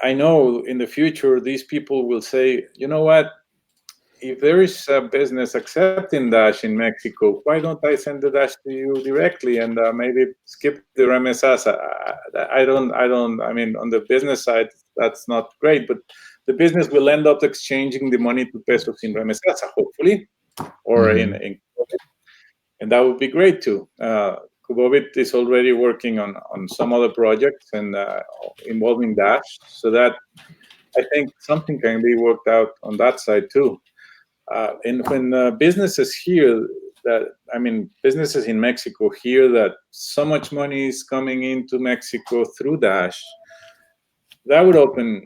I know in the future these people will say, you know what? If there is a business accepting Dash in Mexico, why don't I send the Dash to you directly and maybe skip the remittances? I mean, on the business side, that's not great, but the business will end up exchanging the money to pesos in remittances, hopefully, or in Kubobit. And that would be great too. Kubobit is already working on some other projects and involving Dash, so that I think something can be worked out on that side too. And when businesses hear that, I mean, businesses in Mexico hear that so much money is coming into Mexico through Dash, that would open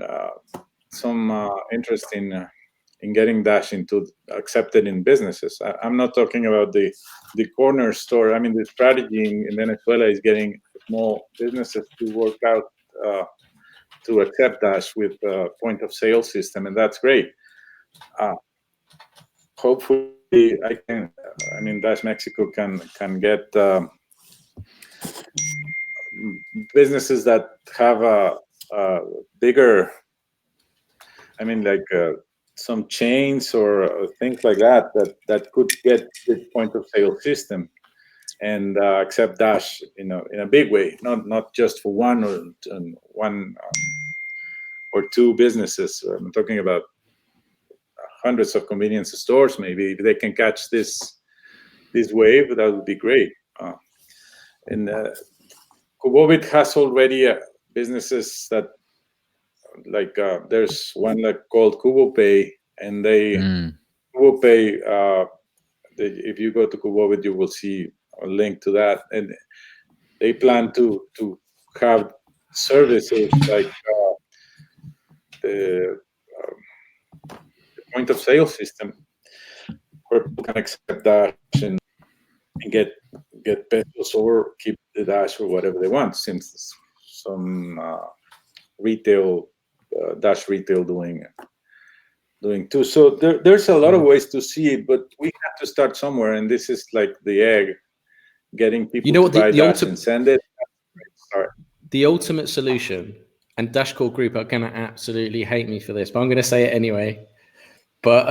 some interest in getting Dash accepted in businesses. I'm not talking about the corner store. I mean, the strategy in Venezuela is getting small businesses to work out to accept Dash with a point of sale system, and that's great. Hopefully, Dash Mexico can get businesses that have a bigger, some chains or things like that could get the point of sale system and accept Dash in a big way, not just for one or two businesses. I'm talking about hundreds of convenience stores. Maybe if they can catch this wave, that would be great. And Kubobit has already businesses that, like there's one called KuboPay, and KuboPay. If you go to Kubobit, you will see a link to that, and they plan to have services like the point of sale system where people can accept Dash and get pesos or keep the Dash or whatever they want, since some retail Dash retail doing too. So there's a lot of ways to see it, but we have to start somewhere, and this is like the egg, getting people to buy Dash and send it. The ultimate solution, and Dash Core Group are going to absolutely hate me for this, but I'm going to say it anyway. But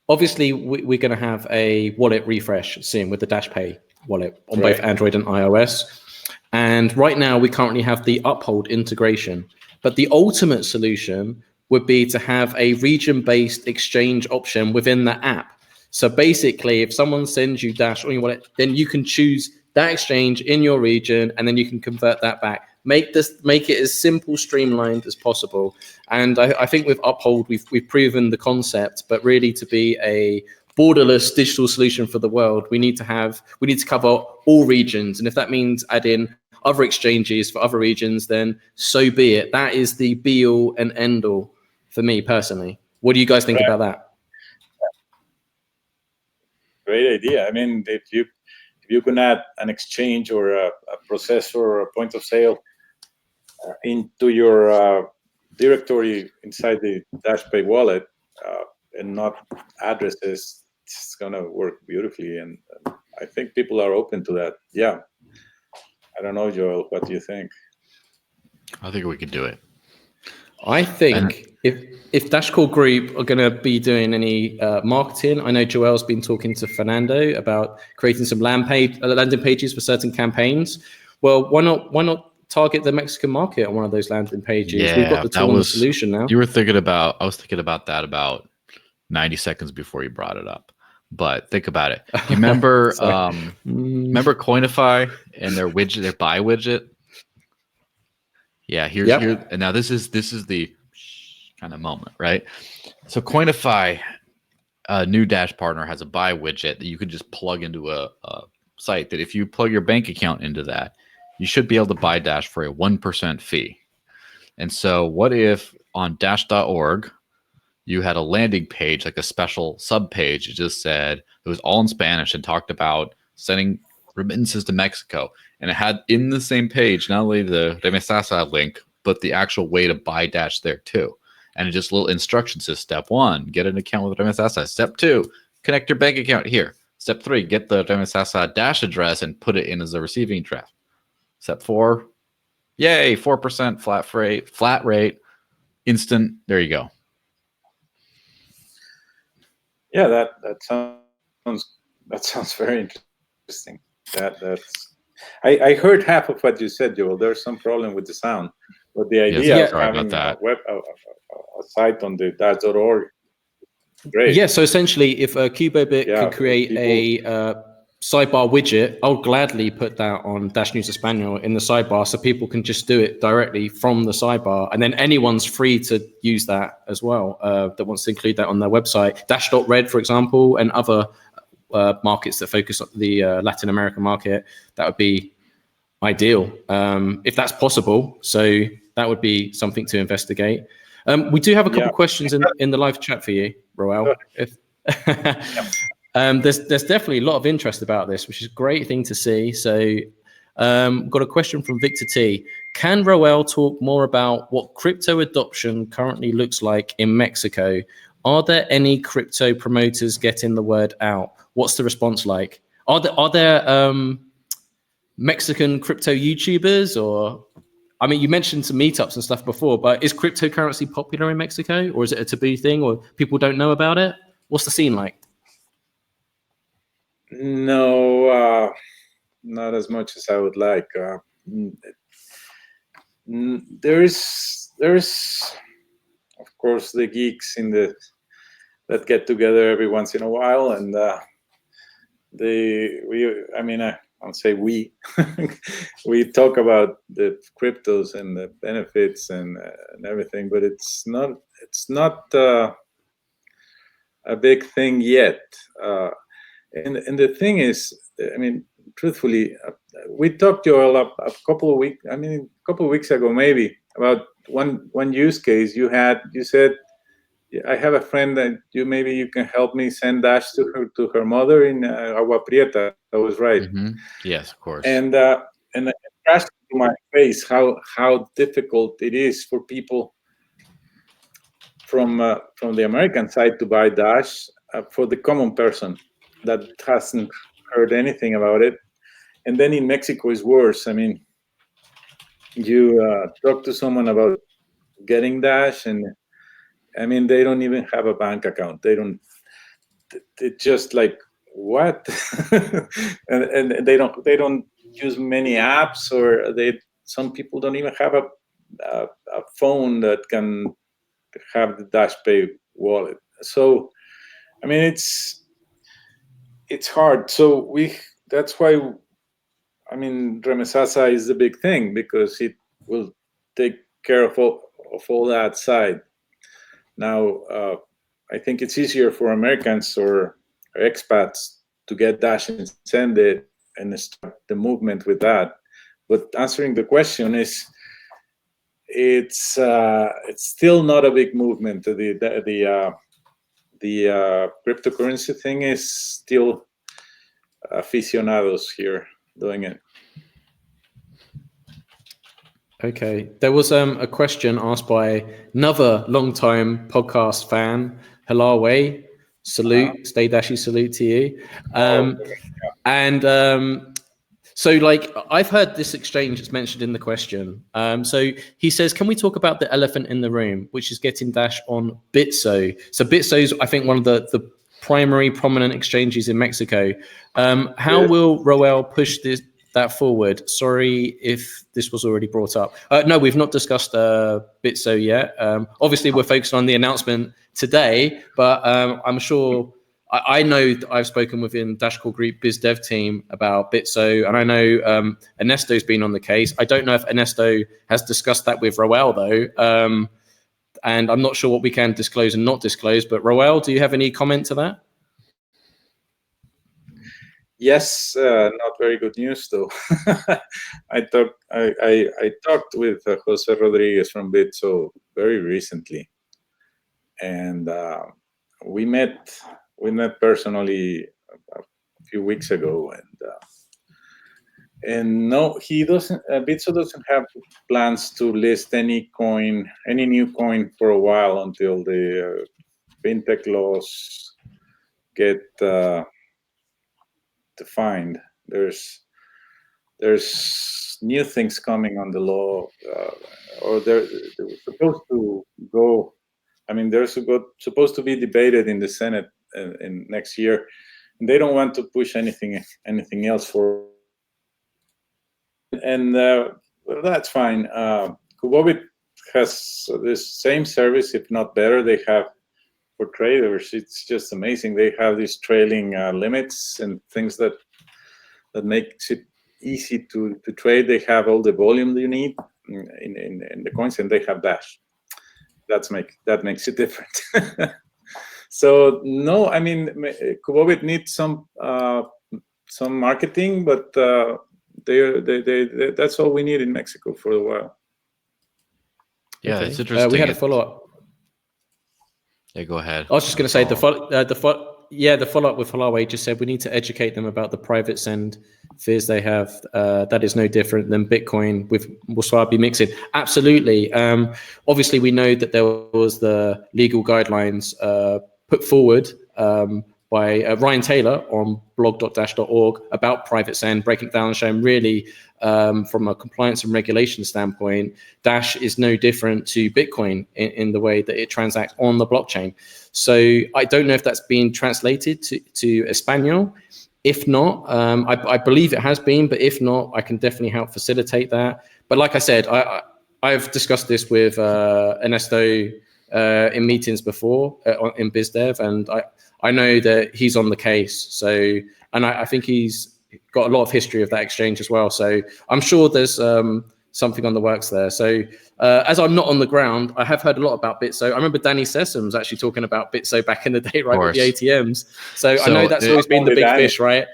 obviously, we're going to have a wallet refresh soon with the Dash Pay wallet on both Android and iOS. And right now, we currently have the Uphold integration. But the ultimate solution would be to have a region-based exchange option within the app. So basically, if someone sends you Dash on your wallet, then you can choose that exchange in your region, and then you can convert that back. Make it as simple, streamlined as possible. And I think with Uphold, we've proven the concept, but really to be a borderless digital solution for the world, we need to cover all regions. And if that means adding other exchanges for other regions, then so be it. That is the be all and end all for me personally. What do you guys think about that? Great idea. I mean, if you can add an exchange or a processor or a point of sale into your directory inside the DashPay wallet and not addresses, it's gonna work beautifully. And I think people are open to that. Yeah. I don't know, Joel, what do you think? I think we could do it. I think if Dashcore Group are going to be doing any marketing, I know Joel's been talking to Fernando about creating some landing pages for certain campaigns. Well, why not target the Mexican market on one of those landing pages? Yeah, We've got the tool and the solution now. I was thinking about that about 90 seconds before you brought it up. But think about it. Do you remember remember Coinify and their buy widget? Yeah, here and now this is the kind of moment, right? So Coinify, a new Dash partner, has a buy widget that you could just plug into a site that if you plug your bank account into that, you should be able to buy Dash for a 1% fee. And so what if on dash.org you had a landing page, like a special sub page, it just said, it was all in Spanish and talked about sending remittances to Mexico. And it had in the same page, not only the Remittances link, but the actual way to buy Dash there too. And it just little instructions says, step 1, get an account with Remittances. Step 2, connect your bank account here. Step 3, get the Remittances Dash address and put it in as a receiving address. Step 4, yay, 4% flat rate, instant. There you go. Yeah, that sounds very interesting. I heard half of what you said, Joel. There's some problem with the sound, but the idea of having a site on the dash.org, great. Yeah, so essentially, if Cubobit could create a sidebar widget, I'll gladly put that on Dash News Espanol in the sidebar, so people can just do it directly from the sidebar, and then anyone's free to use that as well that wants to include that on their website. Dash.red, for example, and other markets that focus on the Latin American market, that would be ideal if that's possible. So that would be something to investigate. We do have a couple questions in the live chat for you, Roel. There's definitely a lot of interest about this, which is a great thing to see. So got a question from Victor T. Can Roel talk more about what crypto adoption currently looks like in Mexico? Are there any crypto promoters getting the word out? What's the response like? Are there Mexican crypto YouTubers, or I mean, you mentioned some meetups and stuff before, but is cryptocurrency popular in Mexico, or is it a taboo thing, or people don't know about it? What's the scene like? No, not as much as I would like. There is, of course, the geeks that get together every once in a while, and I'll say we we talk about the cryptos and the benefits and everything, but it's not a big thing yet. And the thing is, I mean, truthfully, we talked, Joel, a couple of weeks ago, maybe, about one use case you said, I have a friend that maybe you can help me send Dash to her mother in Agua Prieta. That was right. Mm-hmm. Yes, of course. And it crashed to my face how difficult it is for people from the American side to buy Dash for the common person that hasn't heard anything about it. And then in Mexico is worse. I mean, you talk to someone about getting Dash, and I mean, they don't even have a bank account. It's just like, what? and they don't use many apps, or some people don't even have a phone that can have the Dash Pay wallet. So, I mean, it's hard. So that's why, I mean, Remesasa is the big thing, because it will take care of all that side. Now, I think it's easier for Americans or expats to get Dash and send it and start the movement with that. But answering the question is, it's still not a big movement. The cryptocurrency thing is still aficionados here doing it. Okay, there was a question asked by another long-time podcast fan, Hilawe. Salute, Stay Dashy, salute to you. And So like I've heard this exchange is mentioned in the question. So he says, can we talk about the elephant in the room, which is getting Dash on Bitso? So Bitso's, I think, one of the primary prominent exchanges in Mexico. How will Roel push that forward? Sorry if this was already brought up. No, we've not discussed Bitso yet. Obviously, we're focused on the announcement today, but I'm sure I know that I've spoken within Dash Core Group Biz Dev team about Bitso, and I know Ernesto's been on the case. I don't know if Ernesto has discussed that with Roel though, and I'm not sure what we can disclose and not disclose. But Roel, do you have any comment to that? Yes, not very good news though. I talked with Jose Rodriguez from Bitso very recently, and we met personally a few weeks ago, and no, he doesn't. Bitso doesn't have plans to list any new coin for a while until the fintech laws get defined. There's new things coming on the law, or they're supposed to go. I mean, they're supposed to be debated in the Senate in next year, and they don't want to push anything else for. And well, that's fine. Kubobit has this same service, if not better. They have for traders. It's just amazing. They have these trailing limits and things that makes it easy to trade. They have all the volume you need in the coins, and they have Dash. That makes it different. So no, I mean, Kubobit needs some marketing, but they that's all we need in Mexico for a while. Yeah, Okay. it's interesting. We had a follow-up. Yeah, go ahead. I was just going to say the follow-up with Huawei just said we need to educate them about the private send fears they have. That is no different than Bitcoin with Wasabi mixing. Absolutely. Obviously, we know that there was the legal guidelines put forward by Ryan Taylor on blog.dash.org about private send, breaking it down and showing really from a compliance and regulation standpoint, Dash is no different to Bitcoin in the way that it transacts on the blockchain. So I don't know if that's been translated to Espanol. If not, I believe it has been, but if not, I can definitely help facilitate that. But like I said, I've discussed this with Ernesto in meetings before in BizDev, and I know that he's on the case. So, and I think he's got a lot of history of that exchange as well. So I'm sure there's something on the works there. So as I'm not on the ground, I have heard a lot about Bitso. I remember Danny Sessoms actually talking about Bitso back in the day, right, with the ATMs. So I know that's always been the big fish, right?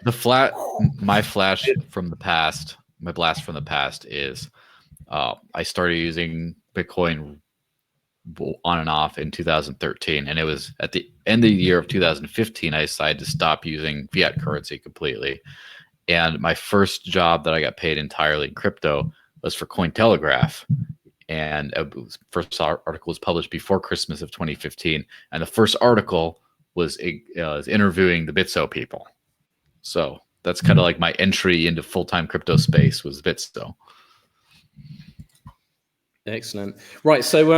My blast from the past is I started using Bitcoin on and off in 2013, and it was at the end of the year of 2015 I decided to stop using fiat currency completely. And my first job that I got paid entirely in crypto was for Cointelegraph, and the first article was published before Christmas of 2015, and the first article was interviewing the Bitso people. So that's kind of like my entry into full-time crypto space was Bitso. Excellent. Right. So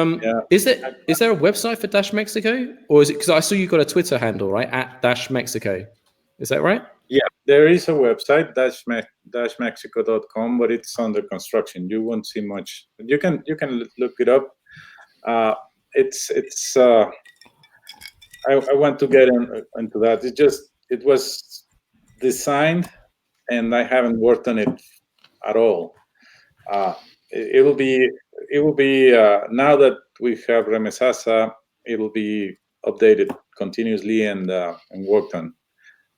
is there a website for Dash Mexico, or is it, because I saw you got a Twitter handle, right, at Dash Mexico? Is that right? Yeah, there is a website, dashmexico.com, but it's under construction. You won't see much. You can look it up. I want to get into that. It was designed, and I haven't worked on it at all. It will be now that we have Remesasa, it will be updated continuously and worked on.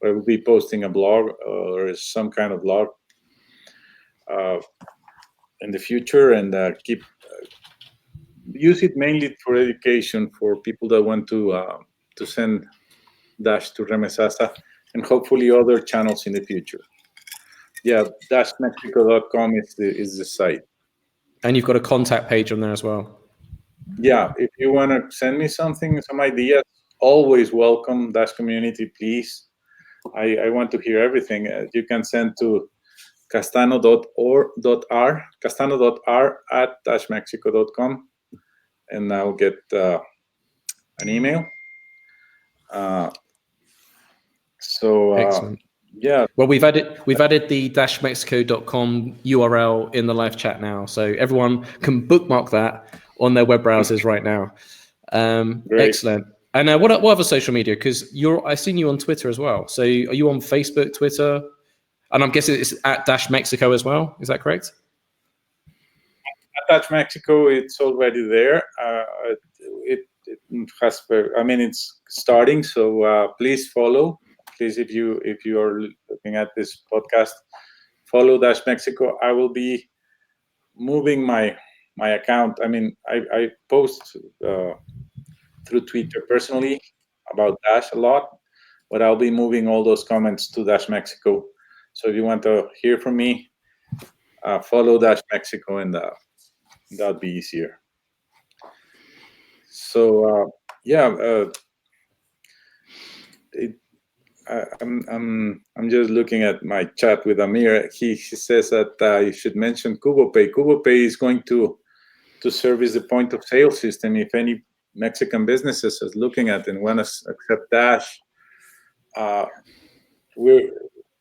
I will be posting a blog or some kind of blog in the future, and use it mainly for education for people that want to send Dash to Remesasa, and hopefully other channels in the future. Yeah, dashmexico.com is the site. And you've got a contact page on there as well. Yeah, if you want to send me something, some ideas, always welcome. Dash community, please. I want to hear everything. You can send to castano.r@dashmexico.com, and I'll get an email. Excellent. Yeah. Well, we've added the dashmexico.com URL in the live chat now, so everyone can bookmark that on their web browsers right now. Excellent. And what other social media? Because I've seen you on Twitter as well. So are you on Facebook, Twitter? And I'm guessing it's at Dash Mexico as well. Is that correct? At Dash Mexico, it's already there. It has, it's starting. So please follow. Please, if you are looking at this podcast, follow Dash Mexico. I will be moving my account. I post through Twitter personally about Dash a lot, but I'll be moving all those comments to Dash Mexico. So if you want to hear from me, follow Dash Mexico, and that'll be easier. So I'm just looking at my chat with Amir. He says that you should mention KuboPay. KuboPay is going to service the point of sale system. If any Mexican businesses is looking at and want to accept Dash,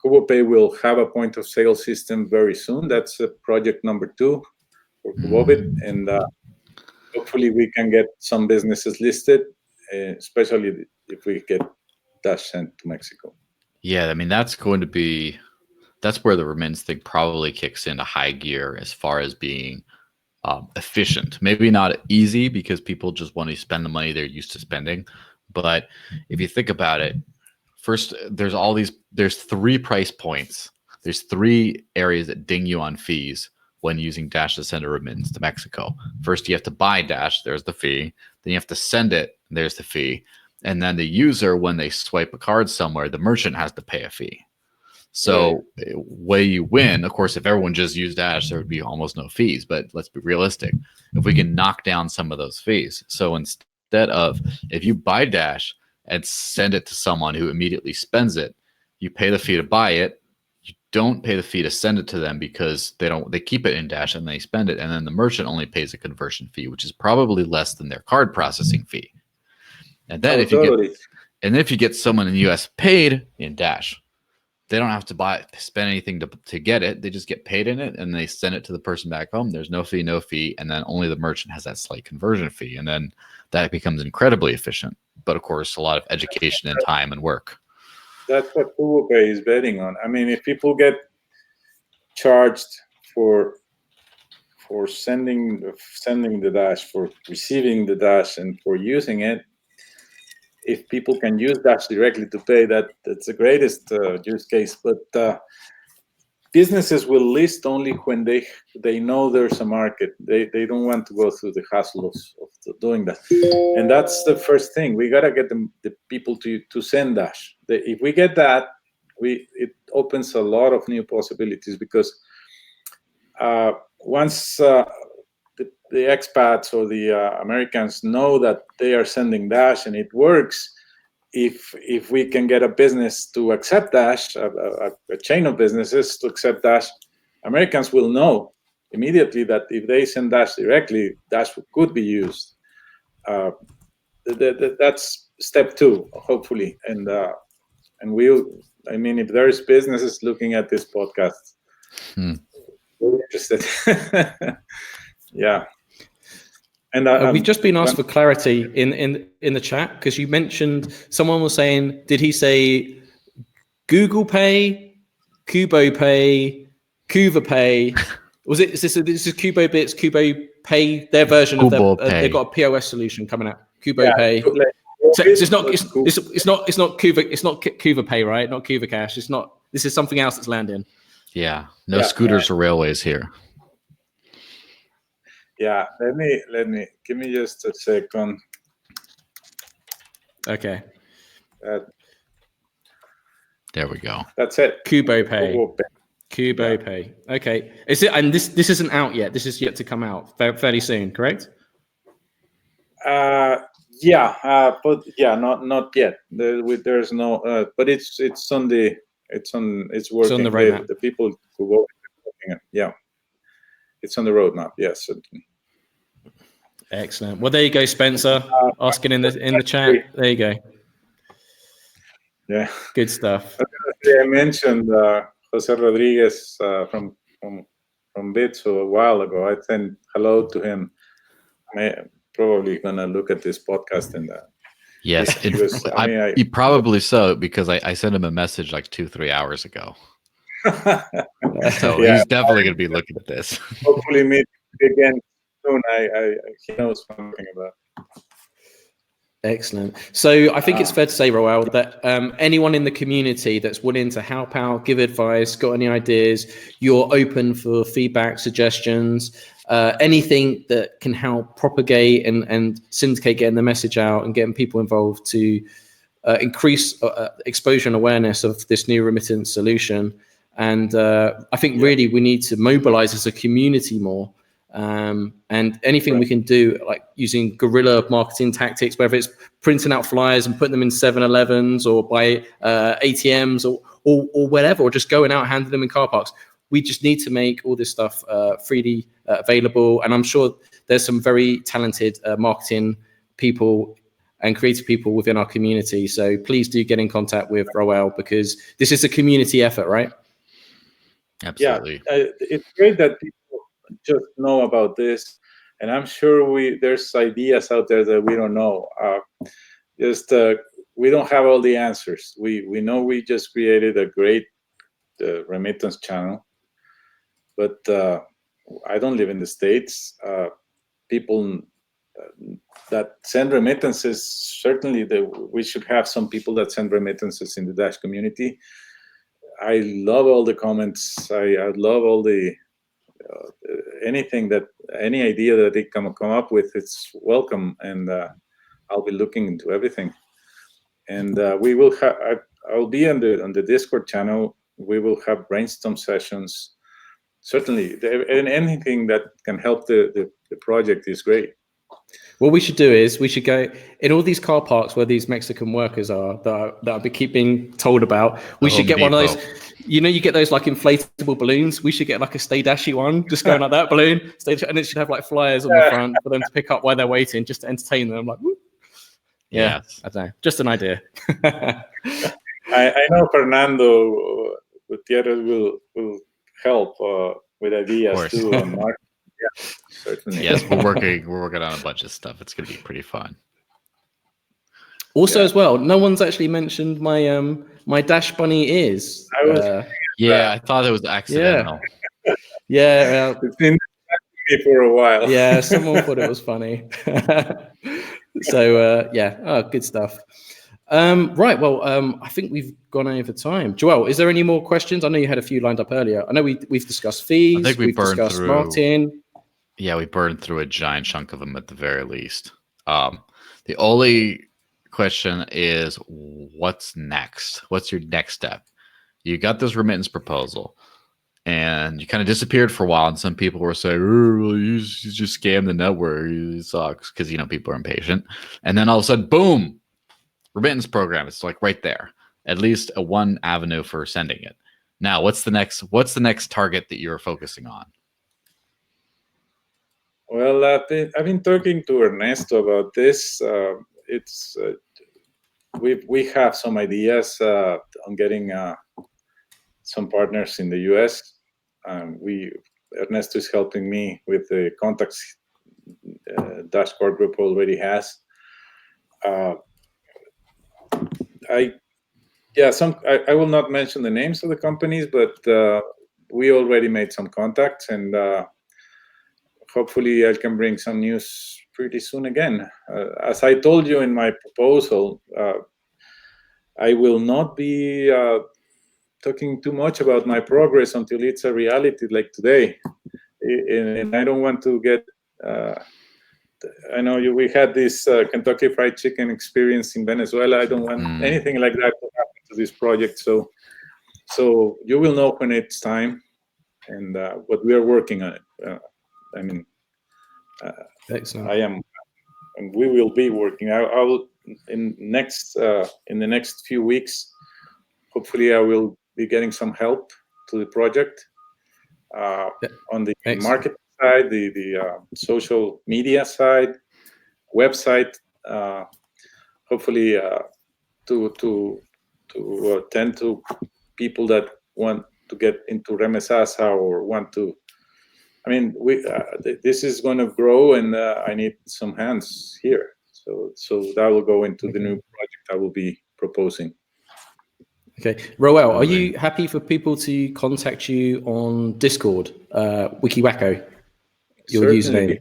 KuboPay will have a point of sale system very soon. That's project number 2 for Kubobit, and hopefully we can get some businesses listed, especially if we get Dash sent to Mexico. Yeah, that's where the remittance thing probably kicks into high gear as far as being efficient. Maybe not easy because people just want to spend the money they're used to spending. But if you think about it, first, there's 3 price points. There's 3 areas that ding you on fees when using Dash to send a remittance to Mexico. First, you have to buy Dash. There's the fee. Then you have to send it. There's the fee. And then the user, when they swipe a card somewhere, the merchant has to pay a fee. So way you win, of course, if everyone just used Dash, there would be almost no fees. But let's be realistic. If we can knock down some of those fees. So instead of, if you buy Dash and send it to someone who immediately spends it, you pay the fee to buy it. You don't pay the fee to send it to them because they keep it in Dash and they spend it. And then the merchant only pays a conversion fee, which is probably less than their card processing fee. And then if you get someone in the US paid in Dash, they don't have to spend anything to get it. They just get paid in it and they send it to the person back home. There's no fee. And then only the merchant has that slight conversion fee. And then that becomes incredibly efficient. But of course, a lot of education and time and work. That's what KuboPay is betting on. If people get charged for sending the Dash, for receiving the Dash, and for using it, if people can use Dash directly to pay, that's the greatest use case. But businesses will list only when they know there's a market. They don't want to go through the hassle of doing that. And that's the first thing. We gotta get the people to send Dash. If we get that, it opens a lot of new possibilities, because once the expats or the Americans know that they are sending Dash and it works, if we can get a business to accept Dash, a chain of businesses to accept Dash, Americans will know immediately that if they send Dash directly, Dash could be used. That's step 2, hopefully. And if there's businesses looking at this podcast, we're interested. Yeah. And we've just been asked for clarity in the chat, because you mentioned, someone was saying, did he say Google Pay, Kubo Pay, Kuva Pay? Was it? This is Kubo Bits, Kubo Pay, their version of their? They've got a POS solution coming out. Kubo Pay. So it's not Kuva. It's not Kuva Pay, right? Not Kuva Cash. It's not. This is something else that's landing. Yeah. No scooters or railways here. Yeah, let me give me just a second. Okay. There we go. That's it. Kubo Pay. Okay. Is it? And this isn't out yet. This is yet to come out fairly soon. Correct? But not yet. There's no. But it's working. It's on the roadmap. The people who work working on. Yeah, it's on the roadmap. Yes, certainly. Excellent. Well, there you go, Spencer, asking in the chat. There you go. Yeah, good stuff. I mentioned Jose Rodriguez from Bitso a while ago. I sent hello to him. Probably gonna look at this podcast and. Yes, probably so, because I sent him a message like 2-3 hours ago. So yeah, he's definitely going to be looking at this. Hopefully meet again soon. He knows what I'm talking about. Excellent. So I think it's fair to say, Roel, that anyone in the community that's willing to help out, give advice, got any ideas, you're open for feedback, suggestions, anything that can help propagate and syndicate getting the message out and getting people involved to increase exposure and awareness of this new remittance solution. And I think really we need to mobilize as a community more. And anything we can do, like using guerrilla marketing tactics, whether it's printing out flyers and putting them in 7-Elevens or by ATMs or whatever, or just going out, handing them in car parks. We just need to make all this stuff freely available. And I'm sure there's some very talented marketing people and creative people within our community. So please do get in contact with Roel, because this is a community effort, right? Absolutely. Yeah, it's great that people just know about this, and I'm sure there's ideas out there that we don't know. We don't have all the answers. We know we just created a great remittance channel, but I don't live in the States. People that send remittances, certainly we should have some people that send remittances in the Dash community. I love all the comments. I love all the any idea that they come up with. It's welcome, and I'll be looking into everything. And we will have. I'll be on the Discord channel. We will have brainstorm sessions. Certainly, and anything that can help the project is great. What we should do is we should go in all these car parks where these Mexican workers are that I'll be keeping told about. We should get one of those. You know, you get those like inflatable balloons. We should get like a Stay Dashy one, just going like that balloon, and it should have like flyers on the front for them to pick up while they're waiting, just to entertain them. Like, whoop. Yeah, yes. I don't know, just an idea. I know Fernando Gutierrez will help with ideas too on marketing. Yeah, certainly. Yes, we're working on a bunch of stuff. It's going to be pretty fun. Also, as well, no one's actually mentioned my my Dash Bunny ears. I thought it was accidental. Yeah, it's been for a while. Yeah, someone thought it was funny. So good stuff. Right, well, I think we've gone over time. Joel, is there any more questions? I know you had a few lined up earlier. I know we've discussed fees. I think we've discussed marketing. Yeah, we burned through a giant chunk of them at the very least. The only question is, what's next? What's your next step? You got this remittance proposal, and you kind of disappeared for a while, and some people were saying, "Oh, well, you just scammed the network. It sucks," because people are impatient. And then all of a sudden, boom, remittance program. It's like right there. At least a one avenue for sending it. Now, what's the next target that you're focusing on? Well, I've been talking to Ernesto about this. We have some ideas on getting some partners in the US. Ernesto is helping me with the contacts Dash Core Group already has. I will not mention the names of the companies, but we already made some contacts, and hopefully I can bring some news pretty soon again. As I told you in my proposal, I will not be talking too much about my progress until it's a reality like today. And I don't want to get... I know we had this Kentucky Fried Chicken experience in Venezuela. I don't want anything like that to happen to this project. So you will know when it's time, and but we are working on it. Excellent. I am, and we will be working. I will in the next few weeks. Hopefully, I will be getting some help to the project. on the Excellent. market side, the social media side, website. Hopefully, to tend to people that want to get into Remesasa or want to. I mean, this is going to grow, and I need some hands here. So that will go into the new project I will be proposing. Okay, Roel, are you happy for people to contact you on Discord, WikiWacko, your Certainly. username?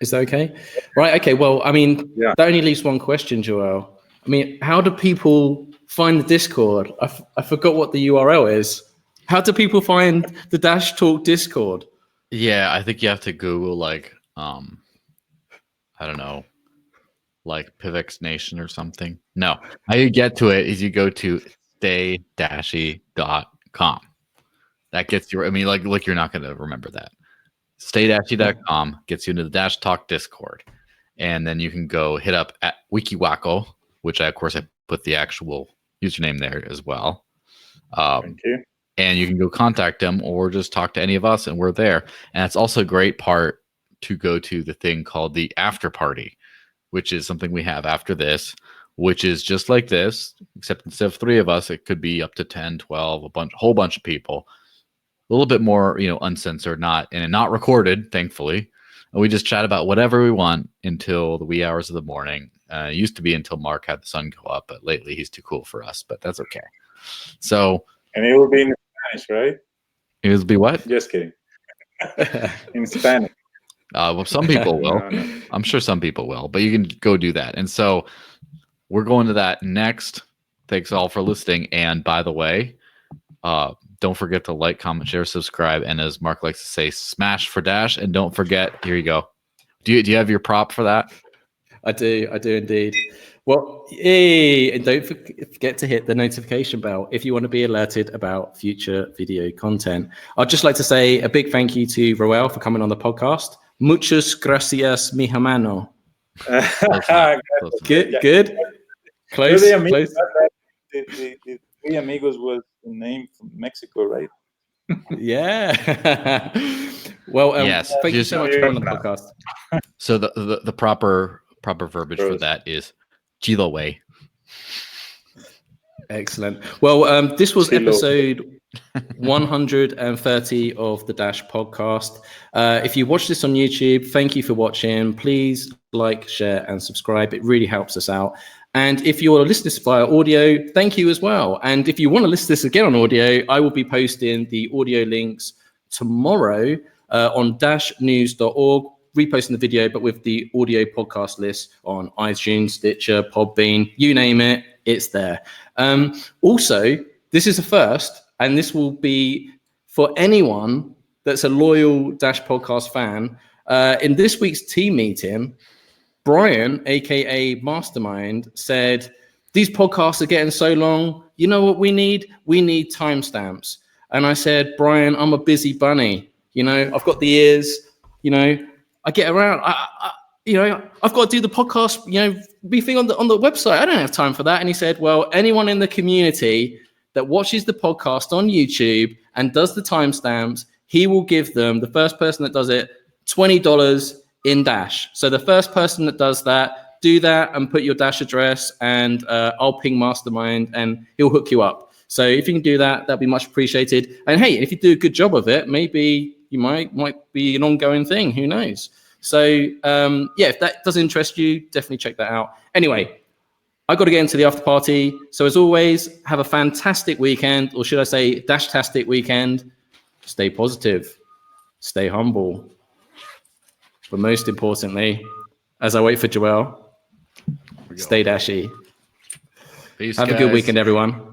Is that okay? Right. Okay. Well, I mean, Yeah. that only leaves one question, Joel. I mean, how do people find the Discord? I forgot what the URL is. How do people find the Dash Talk Discord? Yeah, I think you have to Google like I don't know, like Pivx Nation or something. No, how you get to it is you go to staydashy.com. That gets you. I mean, like you're not going to remember that. Staydashy.com gets you into the Dash Talk Discord, and then you can go hit up at WikiWacko, which I put the actual username there as well. Thank you. And you can go contact them or just talk to any of us, and we're there. And that's also a great part to go to the thing called the after party, which is something we have after this, which is just like this, except instead of 3 of us, it could be up to 10, 12, whole bunch of people. A little bit more, uncensored, not recorded, thankfully. And we just chat about whatever we want until the wee hours of the morning. It used to be until Mark had the sun go up, but lately he's too cool for us, but that's okay. So, and it will be in Spanish, right? It will be what? Just kidding. In Spanish. Well, some people will. No. I'm sure some people will, but you can go do that. And so we're going to that next. Thanks all for listening. And by the way, don't forget to like, comment, share, subscribe, and as Mark likes to say, smash for Dash. And don't forget, here you go. Do you have your prop for that? I do indeed. Well, hey, and don't forget to hit the notification bell if you want to be alerted about future video content. I'd just like to say a big thank you to Roel for coming on the podcast. Muchas gracias, mi hermano. Good. Close. The Three Amigos was the name from Mexico, right? Yeah. Well, yes. Thank you so much for coming on the podcast. So the proper verbiage for that is Chilo way. Excellent. Well, this was episode 130 of the Dash podcast. If you watch this on YouTube, thank you for watching. Please like, share, and subscribe. It really helps us out. And if you're listening to this via audio, thank you as well. And if you want to listen to this again on audio, I will be posting the audio links tomorrow on dashnews.org, reposting the video, but with the audio podcast list on iTunes, Stitcher, Podbean, you name it, it's there. Also, this is a first, and this will be for anyone that's a loyal Dash podcast fan. In this week's team meeting, Brian, aka Mastermind, said, these podcasts are getting so long. You know what we need? We need timestamps. And I said, Brian, I'm a busy bunny. I've got the ears, I get around. I've got to do the podcast, briefing on the website. I don't have time for that. And he said, well, anyone in the community that watches the podcast on YouTube and does the timestamps, he will give them, the first person that does it, $20 in Dash. So the first person that does that, do that and put your Dash address, and I'll ping Mastermind and he'll hook you up. So if you can do that, that'd be much appreciated. And hey, if you do a good job of it, maybe you might be an ongoing thing. Who knows? So if that does interest you, definitely check that out. Anyway, I got to get into the after party. So as always, have a fantastic weekend, or should I say Dash-tastic weekend. Stay positive, stay humble. But most importantly, as I wait for Joel, stay dashy. Peace, have guys. a good weekend, everyone.